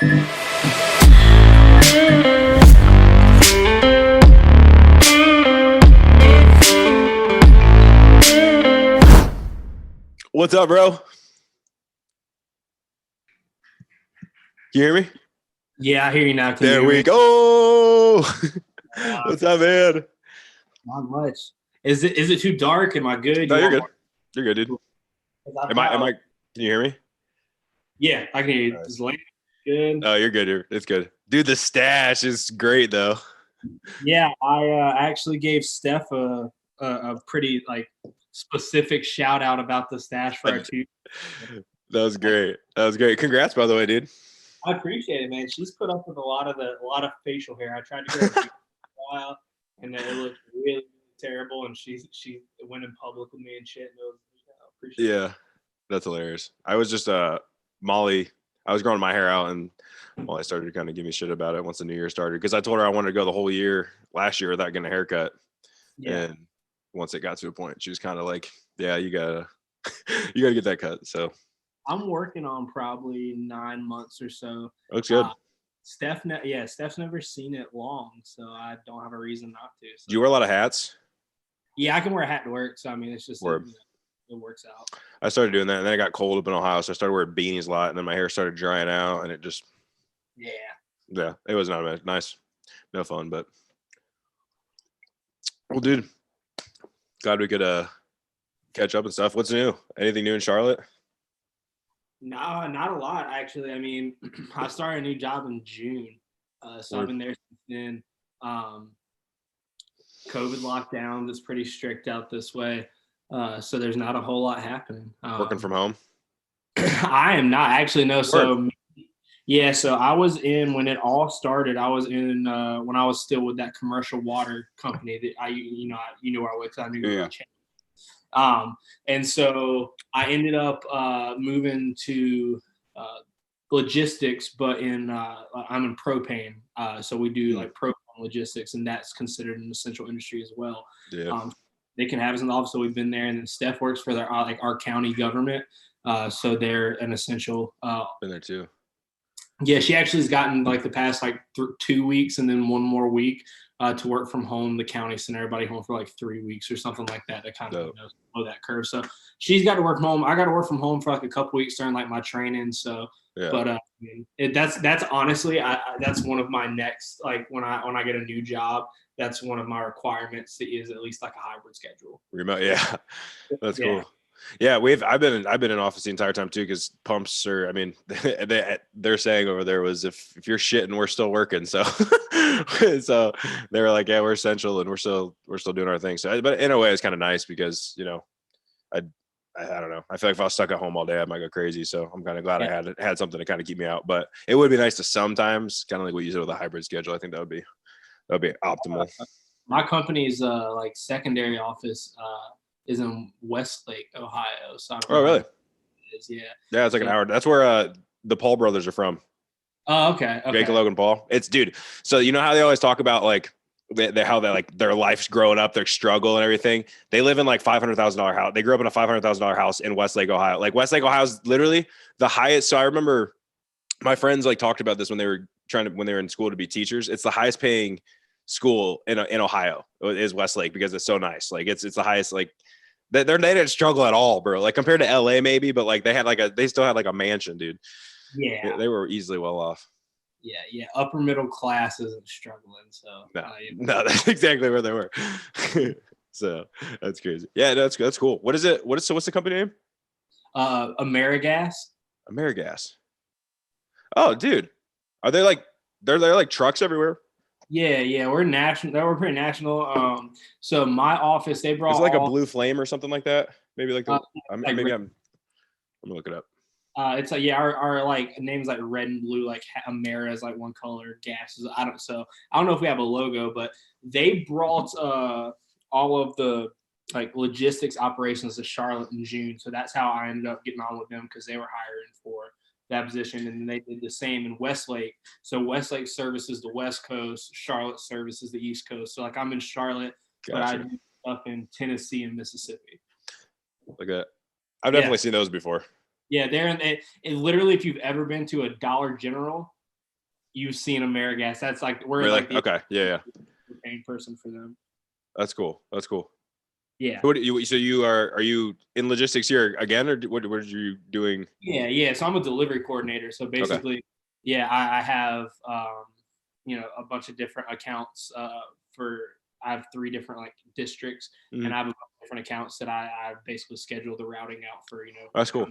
What's up, bro? Can you hear me? Yeah, I hear you now. Can you There hear we me? go. What's Okay. up, man? Not much. Is it too dark? Am I good? No, You you're want good. more? You're good, dude. 'Cause I've Am I? got Am I? like, Can you hear me? yeah, I can hear you. Is Nice. the light good? Oh, you're good. It's good, dude. The stash is great, though. Yeah, I actually gave Steph a pretty like specific shout out about the stash for our That two. was great. That was great. Congrats, by the way, dude. I appreciate it, man. She's put up with a lot of facial hair. I tried to get her a while, and then it looked really terrible. And she went in public with me and shit. And it was, I appreciate it. Yeah, that's hilarious. I was just Molly. I was growing my hair out, and Molly started to kind of give me shit about it once the new year started because I told her I wanted to go the whole year last year without getting a haircut, Yeah. and once it got to a point, she was kind of like, "Yeah, you gotta, you gotta get that cut." So I'm working on probably 9 months or so. looks good. Uh, Steph's never seen it long, so I don't have a reason not to. Do So you wear a lot of hats? yeah, I can wear a hat to work. So I mean, it's just Word. it works out. I started doing that, and then it got cold up in Ohio, so I started wearing beanies a lot, and then my hair started drying out, and it just, Yeah. yeah, it was not nice, no fun, but well, dude, glad we could catch up and stuff. What's new? Anything new in Charlotte? No, not a lot actually. I mean, I started a new job in June, so I've Word. been there since then. Um, COVID lockdowns is pretty strict out this way, so there's not a whole lot happening. Working from home. I am not actually no. Word. So yeah, so I was in when it all started. I was in when I was still with that commercial water company that you know where I was. I knew Yeah. and so I ended up moving to logistics, but I'm in propane. So we do like propane logistics, and that's considered an essential industry as well. Yeah. They can have us in the office, so we've been there. And then Steph works for their like our county government, so they're an essential. Been there too. Yeah, she actually has gotten like the past like 2 weeks and then one more week to work from home. The county sent everybody home for like 3 weeks or something like that to kind of slow that curve. So she's got to work from home. I got to work from home for like a couple weeks during like my training. So, Yeah. but I mean, that's honestly that's one of my next like when I get a new job, that's one of my requirements is at least like a hybrid schedule. Remote. Yeah. That's Yeah. cool. Yeah, I've been in office the entire time too because pumps are. I mean, they're saying over there was if you're shitting, we're still working. So so they were like, yeah, we're essential and we're still doing our thing. So, but in a way, it's kind of nice because I don't know. I feel like if I was stuck at home all day, I might go crazy. So I'm kind of glad Yeah. I had something to kind of keep me out. But it would be nice to sometimes kind of like what you said with a hybrid schedule. I think that would be optimal. My company's like secondary office is in Westlake, Ohio. So I don't Oh, know how really? it is. Yeah. Yeah, it's like an So, hour. That's where the Paul brothers are from. oh, okay. Jake and Okay. Logan Paul. It's dude. So you know how they always talk about like how they like their life's growing up, their struggle and everything. They live in like $500,000 house. They grew up in a $500,000 house in Westlake, Ohio. Like Westlake, Ohio is literally the highest. So I remember my friends like talked about this when they were in school to be teachers. It's the highest paying school in Ohio is Westlake because it's so nice. Like it's the highest like. They didn't struggle at all, bro. Like compared to LA, maybe, but like they still had like a mansion, dude. Yeah. They were easily well off. Yeah. Yeah. Upper middle class isn't struggling. So No, that's exactly where they were. So that's crazy. Yeah, that's cool. What's the company name? Amerigas. Amerigas. Oh, dude, are they like they're like trucks everywhere? Yeah. We're national. We're pretty national. So my office, they Is brought it like a all. blue flame or something like that? Maybe like the. Like I'm gonna look it up. It's like our like names like red and blue, like Amera is like one color, gas is I don't know if we have a logo, but they brought all of the like logistics operations to Charlotte in June. So that's how I ended up getting on with them because they were hiring for that position, and they did the same in Westlake. So Westlake services the West Coast, Charlotte services the East Coast. So like I'm in Charlotte, but I Gotcha. do stuff in Tennessee and Mississippi. Like a, I've Yeah. definitely seen those before. Yeah, they're in it literally if you've ever been to a Dollar General, you've seen AmeriGas. That's like we're Really? like the Okay. Yeah. paying person for them. That's cool. Yeah. So are you in logistics here again, or what are you doing? Yeah. So I'm a delivery coordinator. So Okay. basically, yeah, I have a bunch of different accounts for. I have 3 different like districts, and Mhm. I have a bunch of different accounts that I basically schedule the routing out for. That's cool.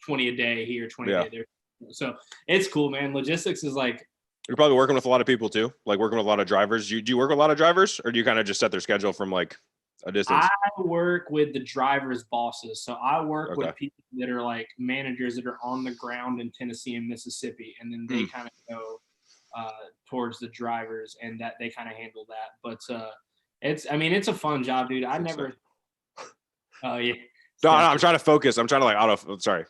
20 a day here, 20 a Yeah. day there. So it's cool, man. Logistics is like You're probably working with a lot of people too, like working with a lot of drivers. Do you work with a lot of drivers, or do you kind of just set their schedule from like a I distance? work with the drivers' bosses. So I work Okay. with people that are like managers that are on the ground in Tennessee and Mississippi, and then they Hmm. kind of go towards the drivers, and that they kind of handle that. But it's a fun job, dude. I Good stuff. never. Oh yeah, it's No, I'm definitely. trying to focus. I'm trying to like auto. Sorry,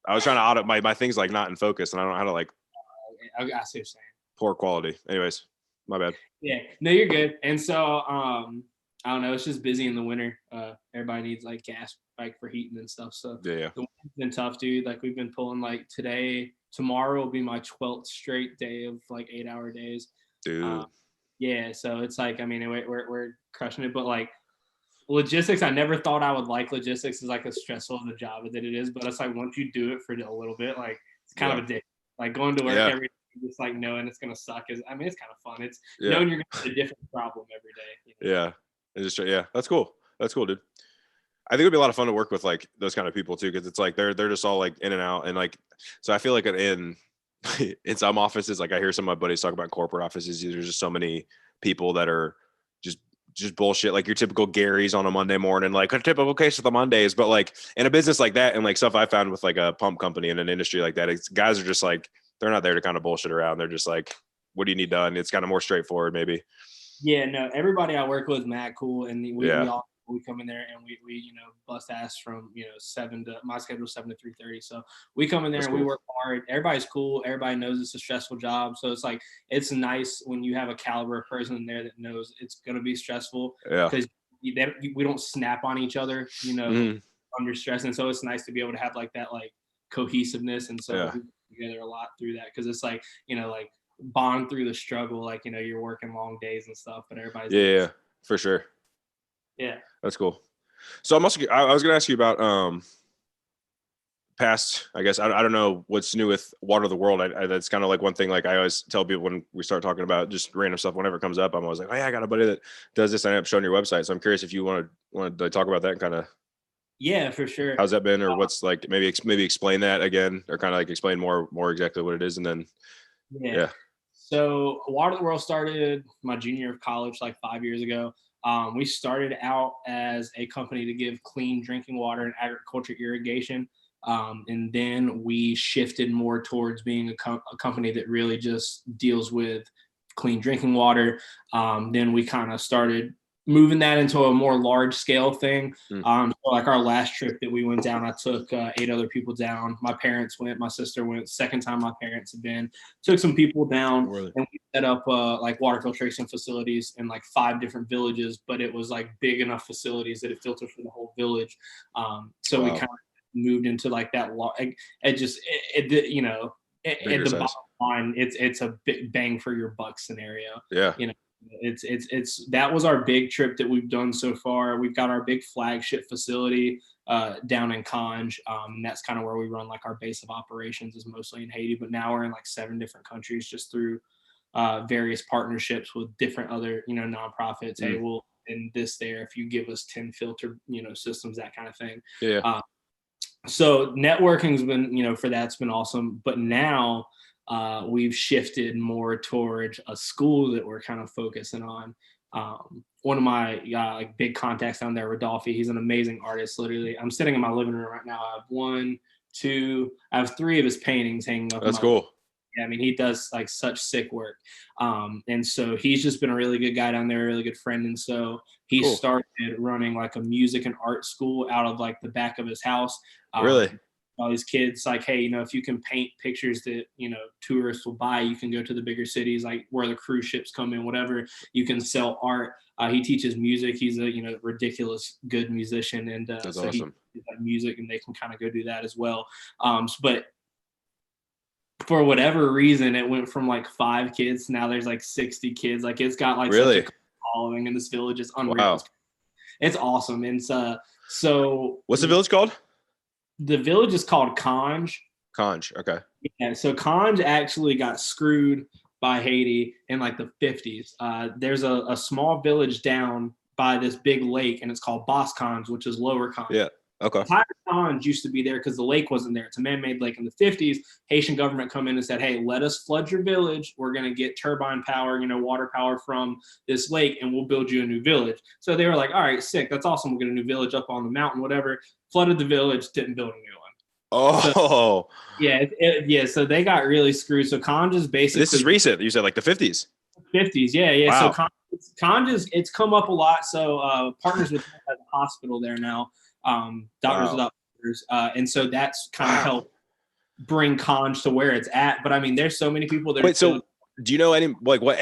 I was trying to auto my thing's like not in focus, and I don't know how to like I see what you're saying. poor quality. Anyways, my bad. Yeah, no, you're good. And so, I don't know. It's just busy in the winter. Everybody needs like gas, like for heating and stuff. So Yeah. the winter's been tough, dude. Like we've been pulling like today, tomorrow will be my 12th straight day of like 8-hour days. Uh, Dude. yeah, so it's like, I mean, we're crushing it, but like logistics, I never thought I would like logistics. Is like as stressful of a job that it is, but it's like once you do it for a little bit, like it's kind Yeah. of addictive. Like going to work Yeah. every day, just like knowing it's gonna suck is, I mean, it's kind of fun. It's Yeah. knowing you're gonna have a different problem every day. Yeah. Yeah. That's cool. That's cool, dude. I think it'd be a lot of fun to work with like those kind of people too, because it's like they're just all like in and out, and like so I feel like in in some offices, like I hear some of my buddies talk about corporate offices, there's just so many people that are just just bullshit, like your typical Gary's on a Monday morning, like a typical case of the Mondays. But like in a business like that, and like stuff I found with like a pump company in an industry like that, it's guys are just like they're not there to kind of bullshit around. They're just like, what do you need done? It's kind of more straightforward, maybe. Yeah, no, everybody I work with is mad cool, and we Yeah. all we come in there and we bust ass from 7 to my schedule 7 to 3:30. So we come in there That's and we cool. work hard. Everybody's cool. Everybody knows it's a stressful job. So it's like it's nice when you have a caliber of person in there that knows it's gonna be stressful Yeah. because we don't snap on each other, Mhm. under stress. And so it's nice to be able to have like that like cohesiveness. And so Yeah. we work together a lot through that because it's like like bond through the struggle. Like you're working long days and stuff, but everybody's Yeah. doing Yeah. For sure. yeah. That's cool. So I was gonna ask you about past, I guess I don't know what's new with Water of the World. That's kind of like one thing like I always tell people when we start talking about just random stuff whenever it comes up. I'm always like, oh yeah, I got a buddy that does this. I end up showing your website, so I'm curious if you want to talk about that and kind of Yeah, for sure. how's that been, or what's like maybe explain that again, or kind of like explain more exactly what it is, and then Yeah. yeah. So Water of the World started my junior year of college like 5 years ago. We started out as a company to give clean drinking water and agriculture irrigation. And then we shifted more towards being a company that really just deals with clean drinking water. Then we kind of started moving that into a more large scale thing. Mm. So like our last trip that we went down, I took 8 other people down. My parents went, my sister went. Second time my parents have been. Took some people down, Really? and we set up like water filtration facilities in like 5 different villages. But it was like big enough facilities that it filtered for the whole village. So we Wow. kind of moved into like that. It just it at Bigger the size. bottom line, it's a big bang for your buck scenario. Yeah. It's that was our big trip that we've done so far. We've got our big flagship facility down in Conj, and that's kind of where we run like our base of operations is mostly in Haiti. But now we're in like 7 different countries just through various partnerships with different other nonprofits. Hey, Mm. we'll in this there if you give us 10 filter systems, that kind of thing. Yeah. So networking's been for that's been awesome, but now we've shifted more towards a school that we're kind of focusing on. One of my like big contacts down there, Rodolphe, he's an amazing artist. Literally, I'm sitting in my living room right now. I have 3 of his paintings hanging up in That's my cool. yeah, I mean, he does like such sick work. And so he's just been a really good guy down there, a really good friend. And so he Cool. started running like a music and art school out of like the back of his house. Really? All these kids like, hey, if you can paint pictures that, tourists will buy, you can go to the bigger cities, like where the cruise ships come in, whatever, you can sell art. He teaches music. He's a, ridiculous good musician. And That's so he awesome. like music and they can kind of go do that as well. But for whatever reason, it went from like 5 kids to now there's like 60 kids. Like it's got like Really? such a following in this village. It's unreal. Wow. It's awesome. And so What's the village called? the village is called Conj. Conch. Okay. Yeah, so Conj actually got screwed by Haiti in like the 50s. There's a small village down by this big lake, and it's called Bas Conj, which is Lower Conj. Yeah. Okay. Higher Conj used to be there because the lake wasn't there. It's a man-made lake. In the 50s, Haitian government come in and said, hey, let us flood your village. We're going to get turbine power, water power from this lake, and we'll build you a new village. So they were like, all right, sick. That's awesome. We'll get a new village up on the mountain, whatever. Flooded the village, didn't build a new one. Oh, so, yeah. So they got really screwed. So Conj is basically. This is recent. You said like the 50s. 50s, yeah. Wow. So Conj it's come up a lot. So partners with the hospital there now, Doctors Without Borders, and so that's kind of helped bring Conj to where it's at. But I mean, there's so many people there. Wait, so do you know any like what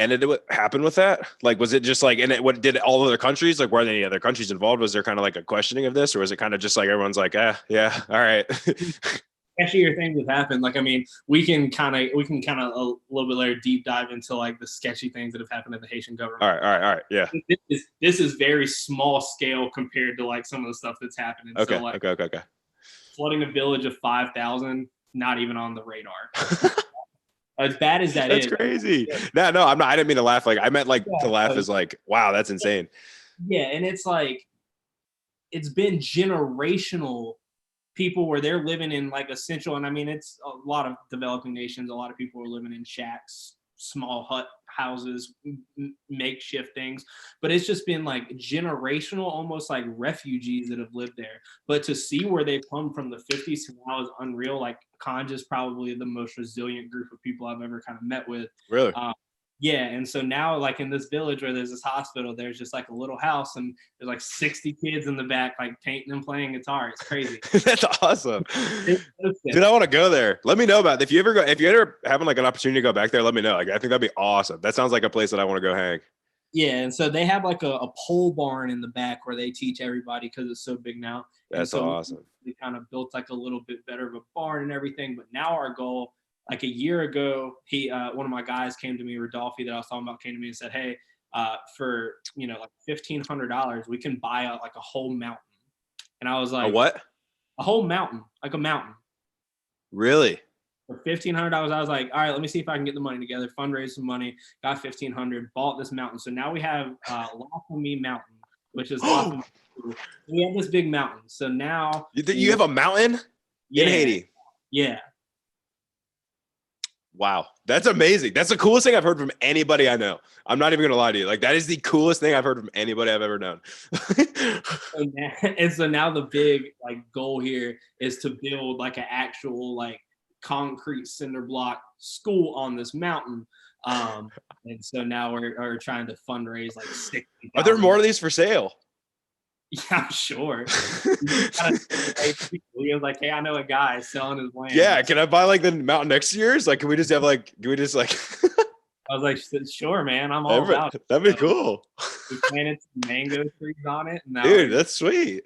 happened with that? Like, was it just like, and what did all other countries, like, were there any other countries involved? Was there kind of like a questioning of this, or was it kind of just like everyone's like, yeah, all right? Sketchier things have happened. Like, I mean, we can kind of a little bit later deep dive into like the sketchy things that have happened in the Haitian government. All right, yeah. This is very small scale compared to like some of the stuff that's happening. Okay, so, like, okay. Flooding a village of 5,000, not even on the radar. As bad as that's crazy. No, I'm not. I didn't mean to laugh. Like, I meant like to laugh as like, wow, that's insane. Yeah, and it's like it's been generational people where they're living in like essential, and I mean it's a lot of developing nations. A lot of people are living in shacks, small hut houses, makeshift things, but it's just been like generational, almost like refugees that have lived there. But to see where they've come from the 50s to now is unreal. Like Conj is probably the most resilient group of people I've ever kind of met with. Really? Yeah, and so now, like in this village where there's this hospital, there's just like a little house, and there's like 60 kids in the back, like painting and playing guitar. It's crazy. That's awesome, dude. I want to go there. Let me know about it. If you ever having like an opportunity to go back there, let me know. Like, I think that'd be awesome. That sounds like a place that I want to go hang. Yeah, and so they have like a pole barn in the back where they teach everybody because it's so big now. That's awesome. We kind of built like a little bit better of a barn and everything, but now our goal. Like a year ago, one of my guys came to me, Rodolfi, that I was talking about, came to me and said, "Hey, for like $1,500, we can buy out like a whole mountain." And I was like, "A what? A whole mountain, like a mountain." Really? For $1,500, I was like, "All right, let me see if I can get the money together." Fundraise some money, got $1,500, bought this mountain. So now we have Lafayette Mountain, which is awesome. We have this big mountain. So now you have a mountain in Haiti. Yeah. Wow, that's amazing. That's the coolest thing I've heard from anybody I know. I'm not even gonna lie to you. Like, that is the coolest thing I've heard from anybody I've ever known. And so now the big like goal here is to build like an actual like concrete cinder block school on this mountain. And so now we're trying to fundraise like 60. Are there more of these for sale? Yeah, I'm sure. He was like, "Hey, I know a guy selling his land." Yeah, can I buy like the mountain next to yours? Like, can we just have like? I was like, "Sure, man. I'm all about it." That'd be cool. We planted some mango trees on it. And dude, that's sweet.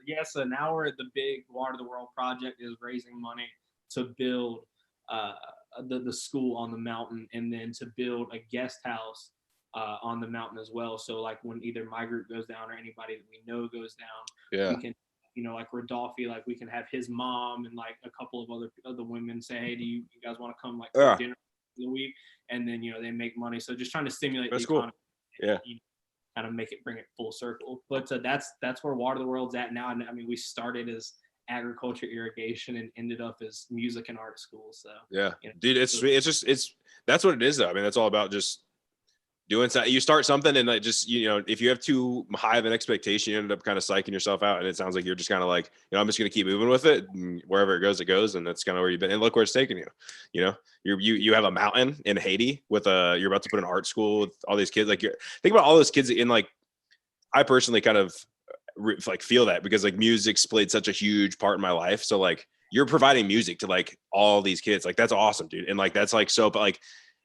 Yeah, so now we're at the big Water the World project is raising money to build the school on the mountain, and then to build a guest house on the mountain as well. So like when either my group goes down or anybody that we know goes down, we can, like Rodolfi, like we can have his mom and like a couple of other women say, "Hey, do you guys want to come like for dinner for the week?" And then they make money. So just trying to stimulate the economy. Yeah. Kind of bring it full circle. But that's where Water the World's at now. And I mean, we started as agriculture, irrigation, and ended up as music and art school. So yeah, dude, it's sweet. It's that's what it is though. I mean, that's all about just doing something. You start something and like just, if you have too high of an expectation, you end up kind of psyching yourself out. And it sounds like you're just kind of like, I'm just going to keep moving with it, and wherever it goes. And that's kind of where you've been. And look where it's taking you. You have a mountain in Haiti with you're about to put an art school with all these kids. Like, think about all those kids in like, I personally kind of like feel that because like music's played such a huge part in my life. So like you're providing music to like all these kids. Like, that's awesome, dude. And like, that's like, so, but like,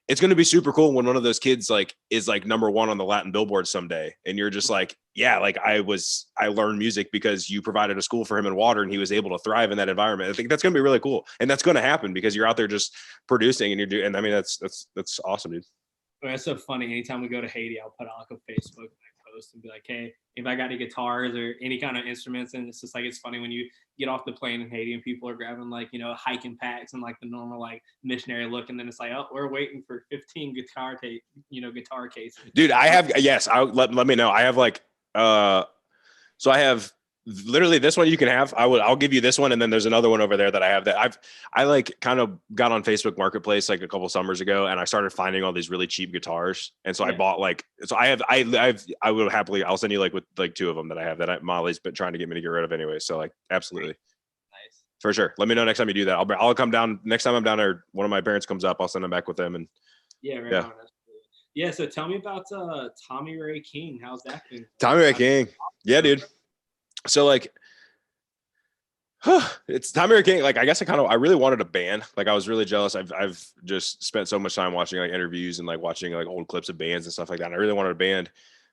it's going to be super cool when one of those kids like is like number one on the Latin Billboard someday. And you're just like, yeah, like I learned music because you provided a school for him in water and he was able to thrive in that environment. I think that's going to be really cool. And that's going to happen because you're out there just producing and you're doing, and I mean, that's awesome, dude. It's so funny. Anytime we go to Haiti, I'll put out like a Facebook post and be like, hey, if I got any guitars or any kind of instruments. And it's just like, it's funny when you get off the plane in Haiti and people are grabbing like, you know, hiking packs and like the normal like missionary look. And then it's like, oh, we're waiting for 15 guitar cases. Dude, I have, yes, let me know. I have like, so I have literally this one you can have. I'll give you this one. And then there's another one over there that I have that I like kind of got on Facebook Marketplace like a couple summers ago and I started finding all these really cheap guitars. And so I bought like, so I will happily, I'll send you like with like two of them that I have that Molly's been trying to get me to get rid of anyway. So like, absolutely. Nice. For sure. Let me know next time you do that. I'll come down next time I'm down there. One of my parents comes up, I'll send them back with them. And yeah. So tell me about Tommy Ray King. How's that been? Tommy Ray King. Yeah, dude. So like, it's Tommy Ray King. Like, I guess I really wanted a band. Like, I was really jealous. I've just spent so much time watching like interviews and like watching like old clips of bands and stuff like that. And I really wanted a band,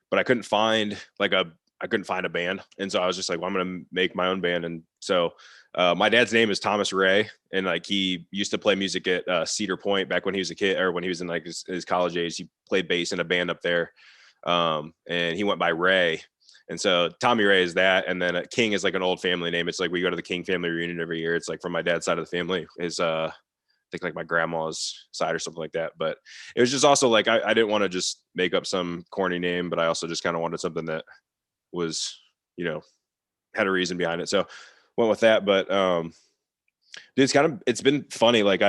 but I couldn't find a band. And so I was just like, well, I'm going to make my own band. And so my dad's name is Thomas Ray. And like, he used to play music at Cedar Point back when he was a kid, or when he was in like his college age. He played bass in a band up there. And he went by Ray. And so Tommy Ray is that. And then King is like an old family name. It's like we go to the King family reunion every year. It's like from my dad's side of the family is I think like my grandma's side or something like that. But it was just also like I didn't want to just make up some corny name, but I also just kind of wanted something that was, you know, had a reason behind it. So went with that. But dude, it's been funny. Like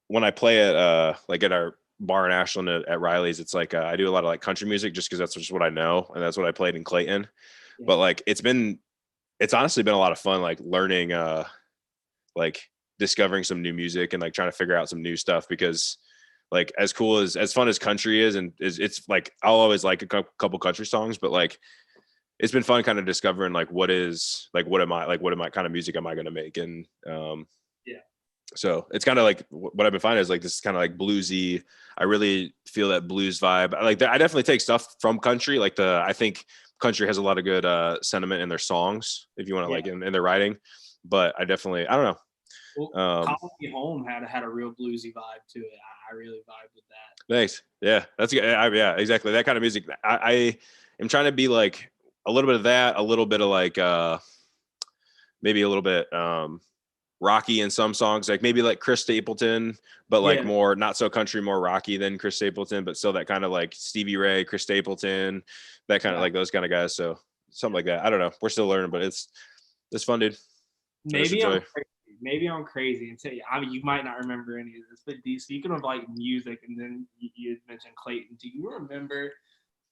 when I play at like at our bar in Ashland at Riley's, it's like I do a lot of like country music just because that's just what I know and that's what I played in Clayton. Yeah. But like it's honestly been a lot of fun, like learning like discovering some new music and like trying to figure out some new stuff, because like as fun as country is, and it's like I'll always like a couple country songs, but like it's been fun kind of discovering like what am I kind of music am I going to make. And so it's kind of like what I've been finding is like this is kind of like bluesy. I really feel that blues vibe. I definitely take stuff from country. Like I think country has a lot of good sentiment in their songs, if you want to like in their writing. But I don't know. Well, Call Me Home had a real bluesy vibe to it. I really vibe with that. Thanks. Yeah, that's good. Yeah, exactly. That kind of music. I am trying to be like a little bit of that, a little bit of like maybe a little bit rocky in some songs, like maybe like Chris Stapleton, but like more not so country, more rocky than Chris Stapleton, but still that kind of like Stevie Ray, Chris Stapleton, that kind of like those kind of guys. So something like that. I don't know. We're still learning, but it's fun, dude. Maybe I'm crazy and tell you. I mean, you might not remember any of this, but speaking of like music, and then you had mentioned Clayton. Do you remember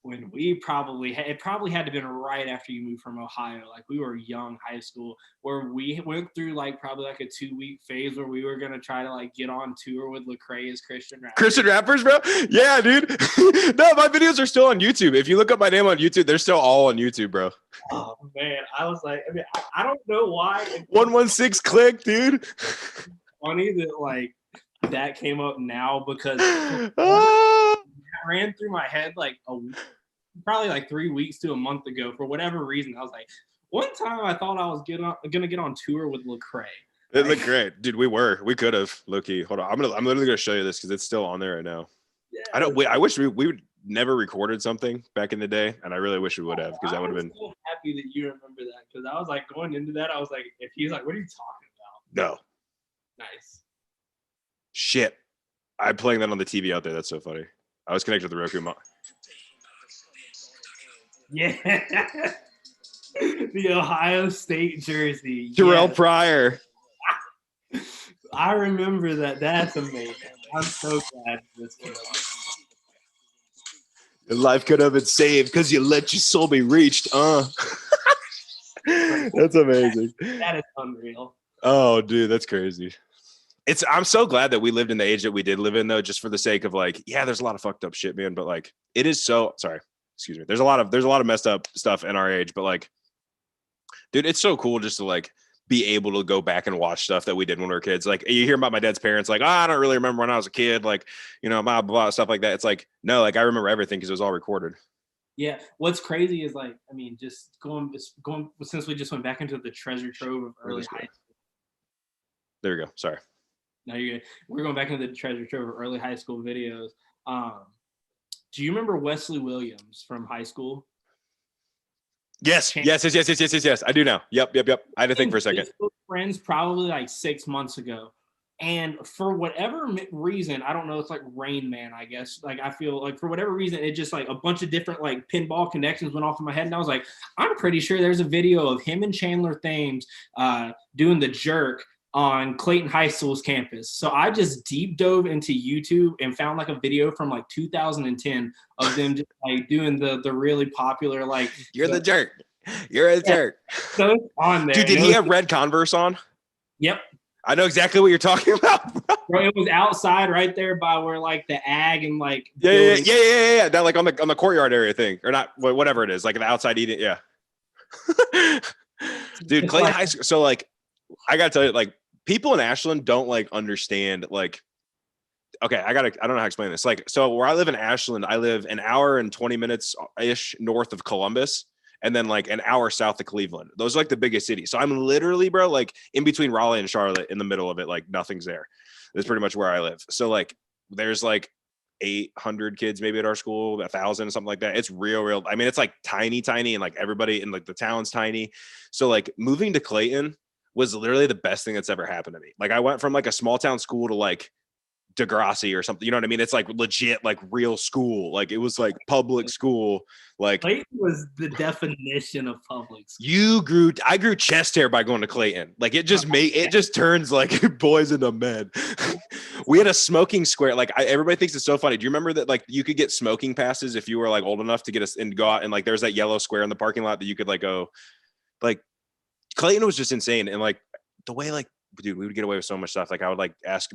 when it probably had to have been right after you moved from Ohio? Like we were young, high school, where we went through like probably like a 2-week phase where we were gonna try to like get on tour with Lecrae as Christian rappers, bro. Yeah, dude. No, my videos are still on YouTube. If you look up my name on YouTube, they're still all on YouTube, bro. Oh man, I was like, I mean, I don't know why. 116 click, dude. Funny that like that came up now because it ran through my head like probably like 3 weeks to a month ago for whatever reason. I was like, one time I thought I was gonna get on tour with Lecrae. It looked great, dude. We could have, low-key. Hold on, I'm literally gonna show you this because it's still on there right now. Yeah, I wish we would never recorded something back in the day, and I really wish we would have, because that would have been. So happy that you remember that, because I was like going into that, I was like, if he's like, what are you talking about? No. Nice. Shit, I'm playing that on the TV out there. That's so funny. I was connected to the Roku. Yeah. The Ohio State jersey. Terrell Pryor. I remember that. That's amazing. I'm so glad this came up. Your life could have been saved because you let your soul be reached. That's amazing. That is unreal. Oh, dude, that's crazy. I'm so glad that we lived in the age that we did live in, though, just for the sake of like, yeah, there's a lot of fucked up shit, man. But like, it is so sorry. Excuse me. There's a lot of messed up stuff in our age, but like, dude, it's so cool just to like be able to go back and watch stuff that we did when we were kids. Like you hear about my dad's parents, like, oh, I don't really remember when I was a kid, like, you know, blah, blah, blah, stuff like that. It's like, no, like I remember everything because it was all recorded. Yeah. What's crazy is like, I mean, just going since we just went back into the treasure trove of early high school. There we go. Sorry. No, you're good. We're going back into the treasure trove of early high school videos. Do you remember Wesley Williams from high school? Yes. I do now. Yep. I had to think for a second. Friends probably like 6 months ago. And for whatever reason, I don't know, it's like Rain Man, I guess. Like I feel like for whatever reason, it just like a bunch of different like pinball connections went off in my head. And I was like, I'm pretty sure there's a video of him and Chandler Thames doing the jerk on Clayton High School's campus. So I just deep dove into YouTube and found like a video from like 2010 of them just like doing the really popular like you're the jerk. You're a jerk. So on there. Dude, did he have red Converse on? Yep. I know exactly what you're talking about. Bro, it was outside right there by where like the ag and like yeah. That like on the courtyard area thing. Or not whatever it is, like the outside eating, yeah. Dude, Clayton High School. So like I gotta tell you, like people in Ashland don't like understand like okay, I don't know how to explain this. Like, so where I live in Ashland, I live an hour and 20 minutes ish north of Columbus, and then like an hour south of Cleveland. Those are like the biggest cities. So I'm literally, bro, like in between Raleigh and Charlotte, in the middle of it, like nothing's there. That's pretty much where I live. So like there's like 800 kids maybe at our school, 1,000, something like that. It's real. I mean, it's like tiny, and like everybody in like the town's tiny. So like moving to Clayton was literally the best thing that's ever happened to me. Like I went from like a small town school to like Degrassi or something, you know what I mean? It's like legit, like real school. Like it was like public school. Like Clayton was the definition of public school. I grew chest hair by going to Clayton. Like it just turns like boys into men. We had a smoking square. Like everybody thinks it's so funny. Do you remember that like you could get smoking passes if you were like old enough to get us and go out, and like there's that yellow square in the parking lot that you could like go. Like Clayton was just insane. And like the way like, dude, we would get away with so much stuff. Like I would like ask,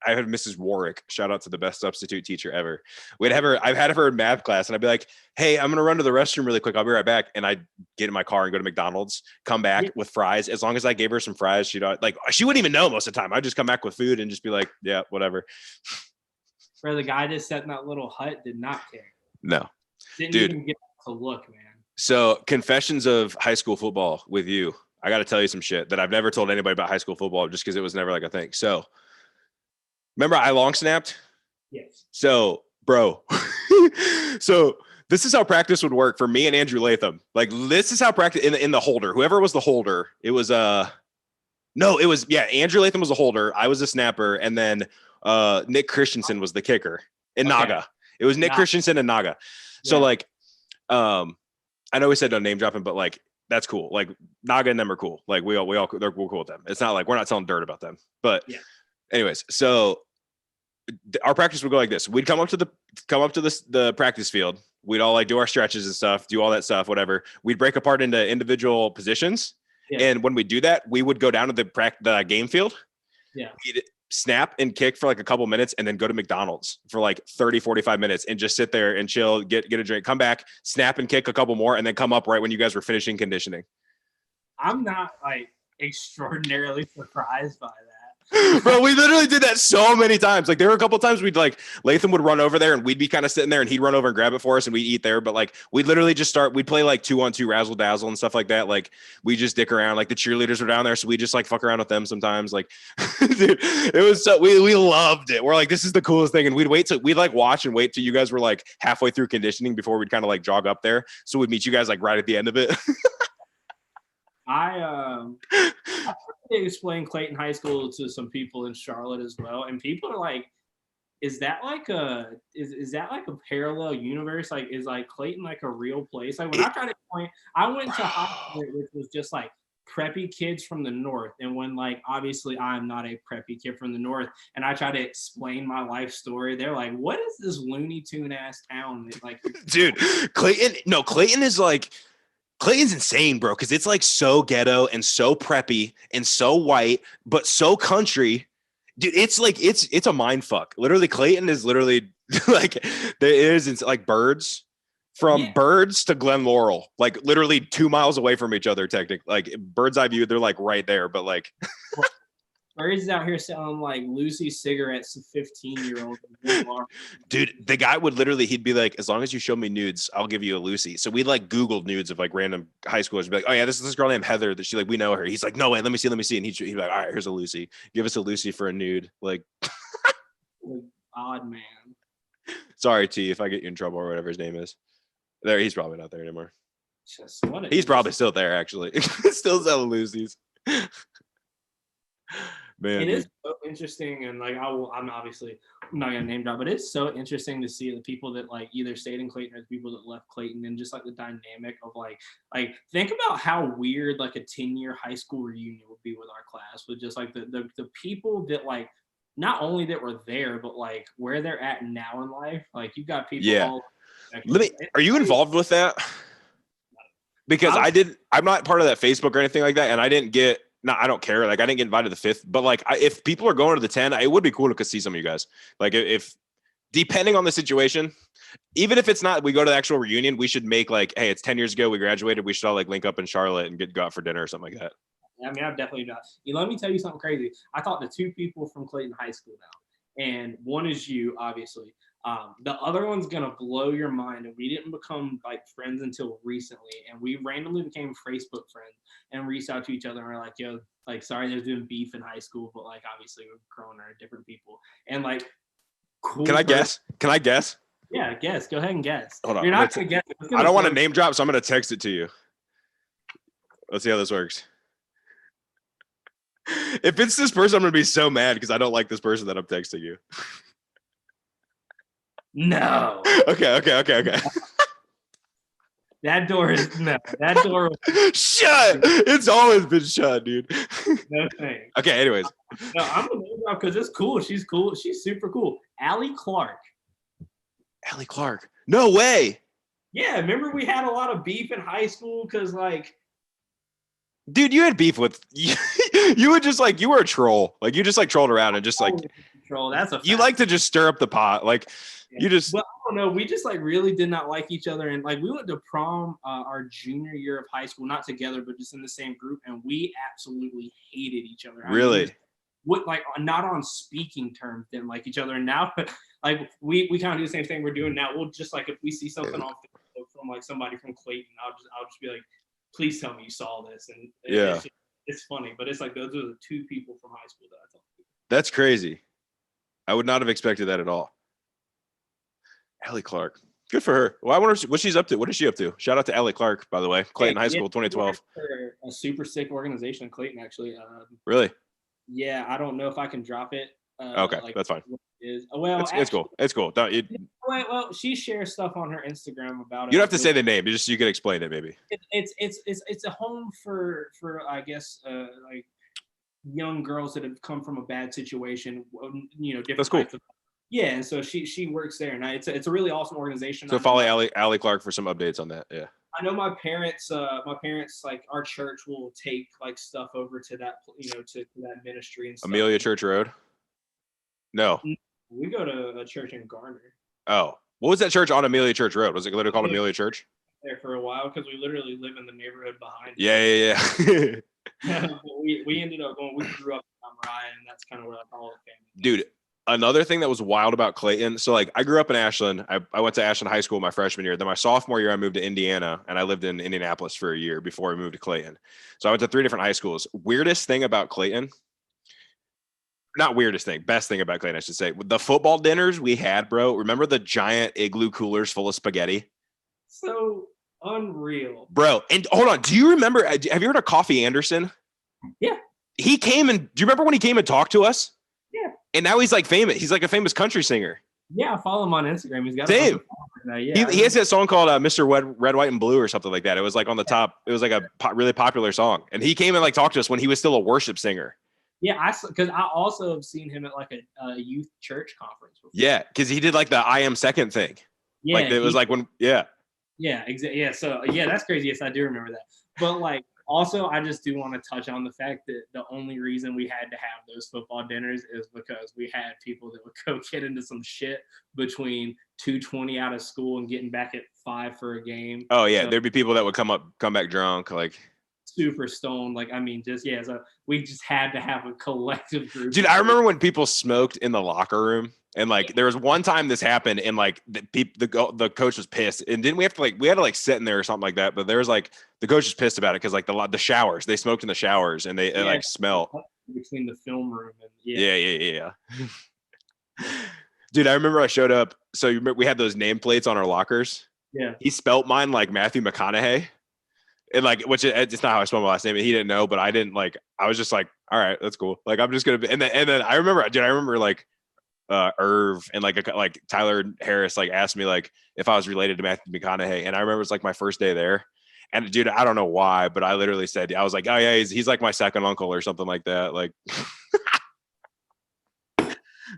I had Mrs. Warwick, shout out to the best substitute teacher ever. I've had her in math class, and I'd be like, hey, I'm going to run to the restroom really quick. I'll be right back. And I'd get in my car and go to McDonald's, come back with fries. As long as I gave her some fries, she wouldn't even know most of the time. I'd just come back with food and just be like, yeah, whatever. Where the guy just sat in that little hut did not care. No. Didn't even get to look, man. So confessions of high school football with you. I got to tell you some shit that I've never told anybody about high school football just because it was never like a thing. So remember I long snapped? Yes. So, bro. So this is how practice would work for me and Andrew Latham. Like this is how practice in the holder. Whoever was the holder, it was Andrew Latham was the holder. I was a snapper, and then Nick Christensen was the kicker. And Naga. It was Nick Christensen and Naga. So like I know we said no name dropping, but like that's cool. Like Naga and them are cool. Like we're cool with them. It's not like we're not telling dirt about them. But anyways, so our practice would go like this. We'd come up to the practice field. We'd all like do our stretches and stuff, do all that stuff, whatever. We'd break apart into individual positions. Yeah. And when we do that, we would go down to the game field. Yeah. We'd snap and kick for like a couple minutes and then go to McDonald's for like 30, 45 minutes and just sit there and chill, get a drink, come back, snap and kick a couple more, and then come up right when you guys were finishing conditioning. I'm not like extraordinarily surprised by that. Bro, we literally did that so many times. Like there were a couple of times we'd like Latham would run over there and we'd be kind of sitting there and he'd run over and grab it for us and we'd eat there. But like we'd literally just we'd play like 2-on-2 razzle dazzle and stuff like that. Like we just dick around. Like the cheerleaders were down there, so we just like fuck around with them sometimes. Like dude, it was so we loved it. We're like, this is the coolest thing. And we'd like watch and wait till you guys were like halfway through conditioning before we'd kind of like jog up there. So we'd meet you guys like right at the end of it. I explained Clayton High School to some people in Charlotte as well, and people are like, "Is that like a parallel universe? Like, is like Clayton like a real place?" Like when I tried to explain, I went to high school, which was just like preppy kids from the north, and when like obviously I'm not a preppy kid from the north, and I try to explain my life story, they're like, "What is this Looney Tune ass town?" That, like, dude, Clayton's insane, bro, because it's like so ghetto and so preppy and so white, but so country. Dude, it's like it's a mind fuck. Literally, Clayton is literally like it's like birds, from Yeah. Birds to Glen Laurel, like literally 2 miles away from each other. Technically, like bird's eye view, they're like right there. But like, Birds out here selling like Lucy cigarettes to 15-year-olds. dude, the guy would literally, he'd be like, as long as you show me nudes, I'll give you a Lucy. So we like Googled nudes of like random high schoolers. Be like, oh yeah, this is this girl named Heather that she like, we know her. He's like, no way, let me see. And he'd be like, all right, here's a Lucy. Give us a Lucy for a nude. Like, Odd man. sorry, T, if I get you in trouble or whatever his name is. There, he's probably not there anymore. Just what He's probably still there, actually. Still selling Lucy's. Man, it dude. is so interesting, and like I'm obviously not gonna name drop, but it's so interesting to see the people that like either stayed in Clayton or the people that left Clayton, and just like the dynamic of like think about how weird like a 10-year high school reunion would be with our class, with just like the people that like not only that were there, but like where they're at now in life. Like you got people. Yeah. All Are you involved with that? Because I'm not part of that Facebook or anything like that, and I didn't get. No, I don't care. Like, I didn't get invited to the 5th, but like, if people are going to the 10, it would be cool to see some of you guys. Like, if depending on the situation, even if it's not, we go to the actual reunion, we should make like, hey, it's 10 years ago, we graduated. We should all like link up in Charlotte and go out for dinner or something like that. I mean, I've definitely not. Let me tell you something crazy. I talked to 2 people from Clayton High School now, and one is you, obviously. The other one's gonna blow your mind, and we didn't become like friends until recently, and we randomly became Facebook friends and reached out to each other and we're like, yo, like sorry there's been beef in high school, but like obviously we're grown or different people, and like cool. Can I guess? Yeah, guess. Go ahead and guess. Hold on. You're not gonna guess. I don't want to name drop, so I'm gonna text it to you. Let's see how this works. If it's this person, I'm gonna be so mad because I don't like this person that I'm texting you. No. Okay. That door is no. That door was shut. It's always been shut, dude. No thing. Okay, anyways. No, I'm gonna name drop because it's cool. She's cool. She's super cool. Allie Clark. Allie Clark. No way. Yeah, remember we had a lot of beef in high school because like dude, you had beef with you would just like, you were a troll. Like you just like trolled around and just like troll. That's a fact. You like to just stir up the pot. Like you just well, I don't know. We just like really did not like each other, and like we went to prom our junior year of high school, not together, but just in the same group, and we absolutely hated each other. Really? I mean, what like not on speaking terms, didn't like each other. And now, like we kind of do the same thing we're doing now. We'll just like if we see something on Facebook from like somebody from Clayton, I'll just be like, please tell me you saw this, and yeah, it's funny, but it's like those are the 2 people from high school that I talked to. That's crazy. I would not have expected that at all. Allie Clark. Good for her. Well, I wonder what she's up to. What is she up to? Shout out to Allie Clark, by the way. Clayton High School, 2012. A super sick organization in Clayton, actually. Really? Yeah, I don't know if I can drop it. Okay, like, that's fine. Well, it's cool. It's cool. Well, she shares stuff on her Instagram about it. You don't have to say the name. You can explain it, maybe. It's a home for I guess like young girls that have come from a bad situation. You know, different. That's cool. Yeah, and so she works there, and it's a really awesome organization. So follow Allie Clark for some updates on that. Yeah. I know my parents like our church will take like stuff over to that, to that ministry and stuff. Amelia Church Road. No. We go to a church in Garner. Oh, what was that church on Amelia Church Road? Was it literally called Amelia Church? There for a while because we literally live in the neighborhood behind. Yeah. we ended up going. We grew up in Mariah, and that's kind of where like all the family. Dude, another thing that was wild about Clayton. So like, I grew up in Ashland. I went to Ashland High School my freshman year. Then my sophomore year, I moved to Indiana, and I lived in Indianapolis for a year before I moved to Clayton. So I went to 3 different high schools. Weirdest thing about Clayton. Not weirdest thing, best thing about Clayton, I should say. The football dinners we had, bro. Remember the giant igloo coolers full of spaghetti? So unreal. Bro, and hold on. Do you remember, have you heard of Coffee Anderson? Yeah. He came and, do you remember when he came and talked to us? Yeah. And now he's like famous. He's like a famous country singer. Yeah, I follow him on Instagram. He's got Same. Yeah, he has that song called Mr. Red, White, and Blue or something like that. It was like on the top. It was like a really popular song. And he came and like talked to us when he was still a worship singer. Yeah, because I also have seen him at like a youth church conference before. Yeah, because he did like the I Am Second thing. Yeah, like it was like when, yeah. Yeah, exactly. Yeah, so yeah, that's crazy. Yes, I do remember that. But like Also, I just do want to touch on the fact that the only reason we had to have those football dinners is because we had people that would go get into some shit between 2:20 out of school and getting back at 5 for a game. Oh yeah, So there'd be people that would come back drunk, like. super stoned. Like, I mean, so we just had to have a collective group. Dude, I remember when people smoked in the locker room, and like there was one time this happened, and like the coach was pissed, and didn't we have to sit in there or something like that? But there was like the coach was pissed about it because like the showers, they smoked in the showers, and it like smelled between the film room and yeah. Dude, I remember I showed up. So you remember we had those nameplates on our lockers. Yeah, he spelt mine like Matthew McConaughey. And like, which it's not how I spell my last name. And he didn't know, but I didn't like. I was just like, all right, that's cool. Like, I'm just gonna be. And then I remember like, Irv and like Tyler Harris like asked me like if I was related to Matthew McConaughey, and I remember it's like my first day there, and dude, I don't know why, but I literally said I was like, oh yeah, he's like my second uncle or something like that. Like,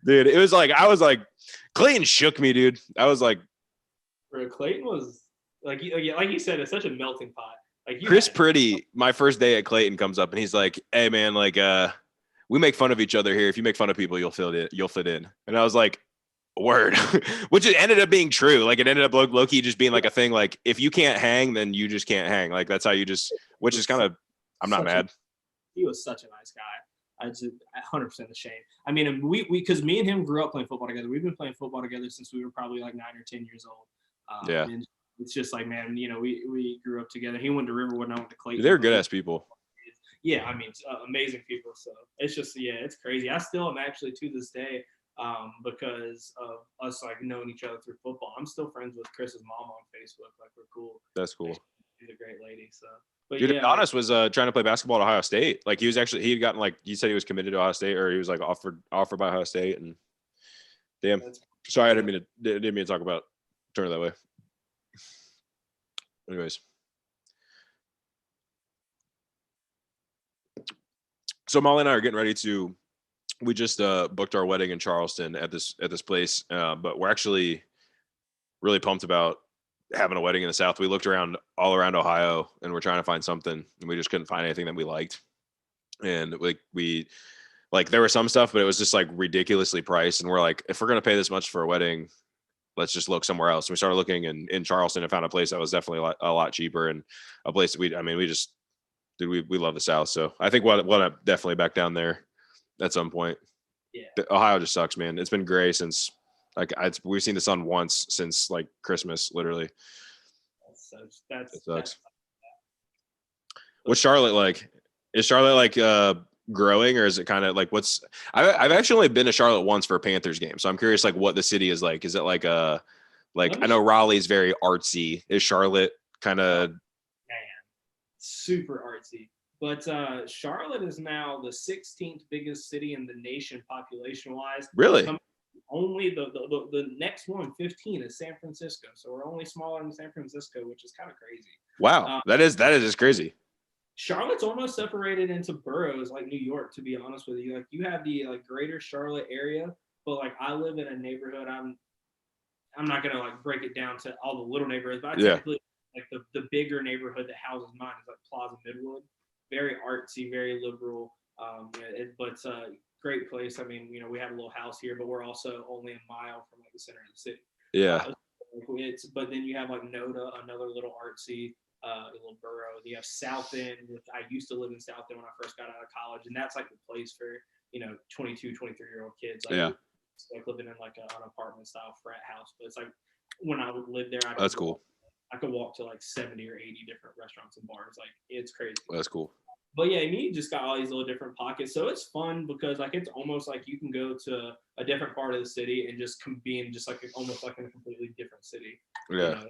dude, it was like I was like, Clayton shook me, dude. I was like, bro, Clayton was like you said, it's such a melting pot. Like Chris Pretty, my first day at Clayton, comes up and he's like, "Hey man, like we make fun of each other here. If you make fun of people, you'll fit in." And I was like, "Word," which it ended up being true. Like it ended up low key just being like a thing. Like if you can't hang, then you just can't hang. Like that's how you just. Which is kind of. I'm not mad. He was such a nice guy. I just 100% ashamed. I mean, we because me and him grew up playing football together. We've been playing football together since we were probably like 9 or 10 years old. Yeah. And it's just like, man, we grew up together. He went to Riverwood, and I went to Clayton. They're good ass people. Yeah, I mean, amazing people. So it's just, it's crazy. I still am actually to this day, because of us like knowing each other through football. I'm still friends with Chris's mom on Facebook. Like we're cool. That's cool. She's a great lady. So, but dude, Adonis was trying to play basketball at Ohio State. Like he had gotten like you said he was committed to Ohio State, or he was like offered by Ohio State. And damn, sorry, I didn't mean to talk about turn it that way. Anyways, so Molly and I are getting ready to. We just booked our wedding in Charleston at this place, but we're actually really pumped about having a wedding in the South. We looked around all around Ohio, and we're trying to find something, and we just couldn't find anything that we liked. And like there was some stuff, but it was just like ridiculously priced. And we're like, if we're gonna pay this much for a wedding, let's just look somewhere else. We started looking in Charleston and found a place that was definitely a lot cheaper, and a place that we love the South. So I think we'll end up definitely back down there at some point. Yeah. Ohio just sucks, man. It's been gray since we've seen the sun once since like Christmas, literally. That sucks. What's Charlotte like? Is Charlotte like growing, or is it kind of like I've actually only been to Charlotte once for a Panthers game, so I'm curious like what the city is like. Is it like I know Raleigh's very artsy. Is Charlotte kind of super artsy? But Charlotte is now the 16th biggest city in the nation population wise. Really? Only the next one, 15, is San Francisco. So we're only smaller than San Francisco, which is kind of crazy. Wow, that is just crazy. Charlotte's almost separated into boroughs like New York, to be honest with you. Like you have the like greater Charlotte area, but like I live in a neighborhood. I'm not gonna like break it down to all the little neighborhoods, but I typically like the bigger neighborhood that houses mine is like Plaza Midwood. Very artsy, very liberal. But great place. I mean, we have a little house here, but we're also only a mile from like the center of the city. Yeah. But then you have like Noda, another little artsy little borough. You have South End, which I used to live in South End when I first got out of college, and that's like the place for 22, 23-year-old kids. Like, it's like living in like an apartment style frat house. But it's like when I would live there, that's cool. I could walk to like 70 or 80 different restaurants and bars. Like it's crazy. That's cool. But yeah, you just got all these little different pockets. So it's fun because like it's almost like you can go to a different part of the city and just be in just like almost like in a completely different city. Yeah.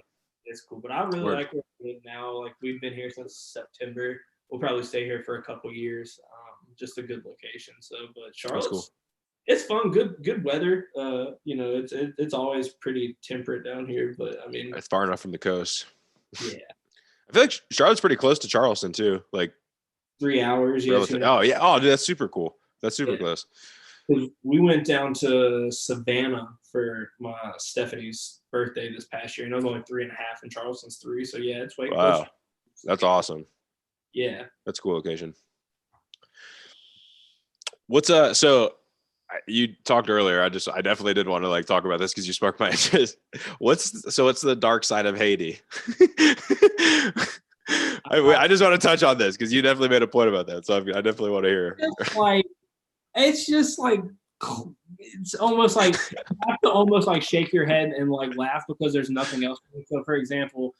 It's cool. But I really like where we live now. Like we've been here since September. We'll probably stay here for a couple years. Just a good location. So, but Charlotte's cool. It's fun, good weather. It's always pretty temperate down here, but I mean it's far enough from the coast. Yeah. I feel like Charlotte's pretty close to Charleston too. Like 3 hours. Yes, oh yeah. Oh, dude, that's super cool. That's super close. We went down to Savannah for my Stephanie's birthday this past year, and I was only 3.5, and Charleston's 3. So yeah, it's way close. That's awesome. Yeah. That's a cool location. What's you talked earlier. I definitely did want to like talk about this because you sparked my interest. What's the dark side of Haiti? I just want to touch on this because you definitely made a point about that. So I definitely want to hear. It's just like it's almost like you have to almost like shake your head and like laugh because there's nothing else. So, for example,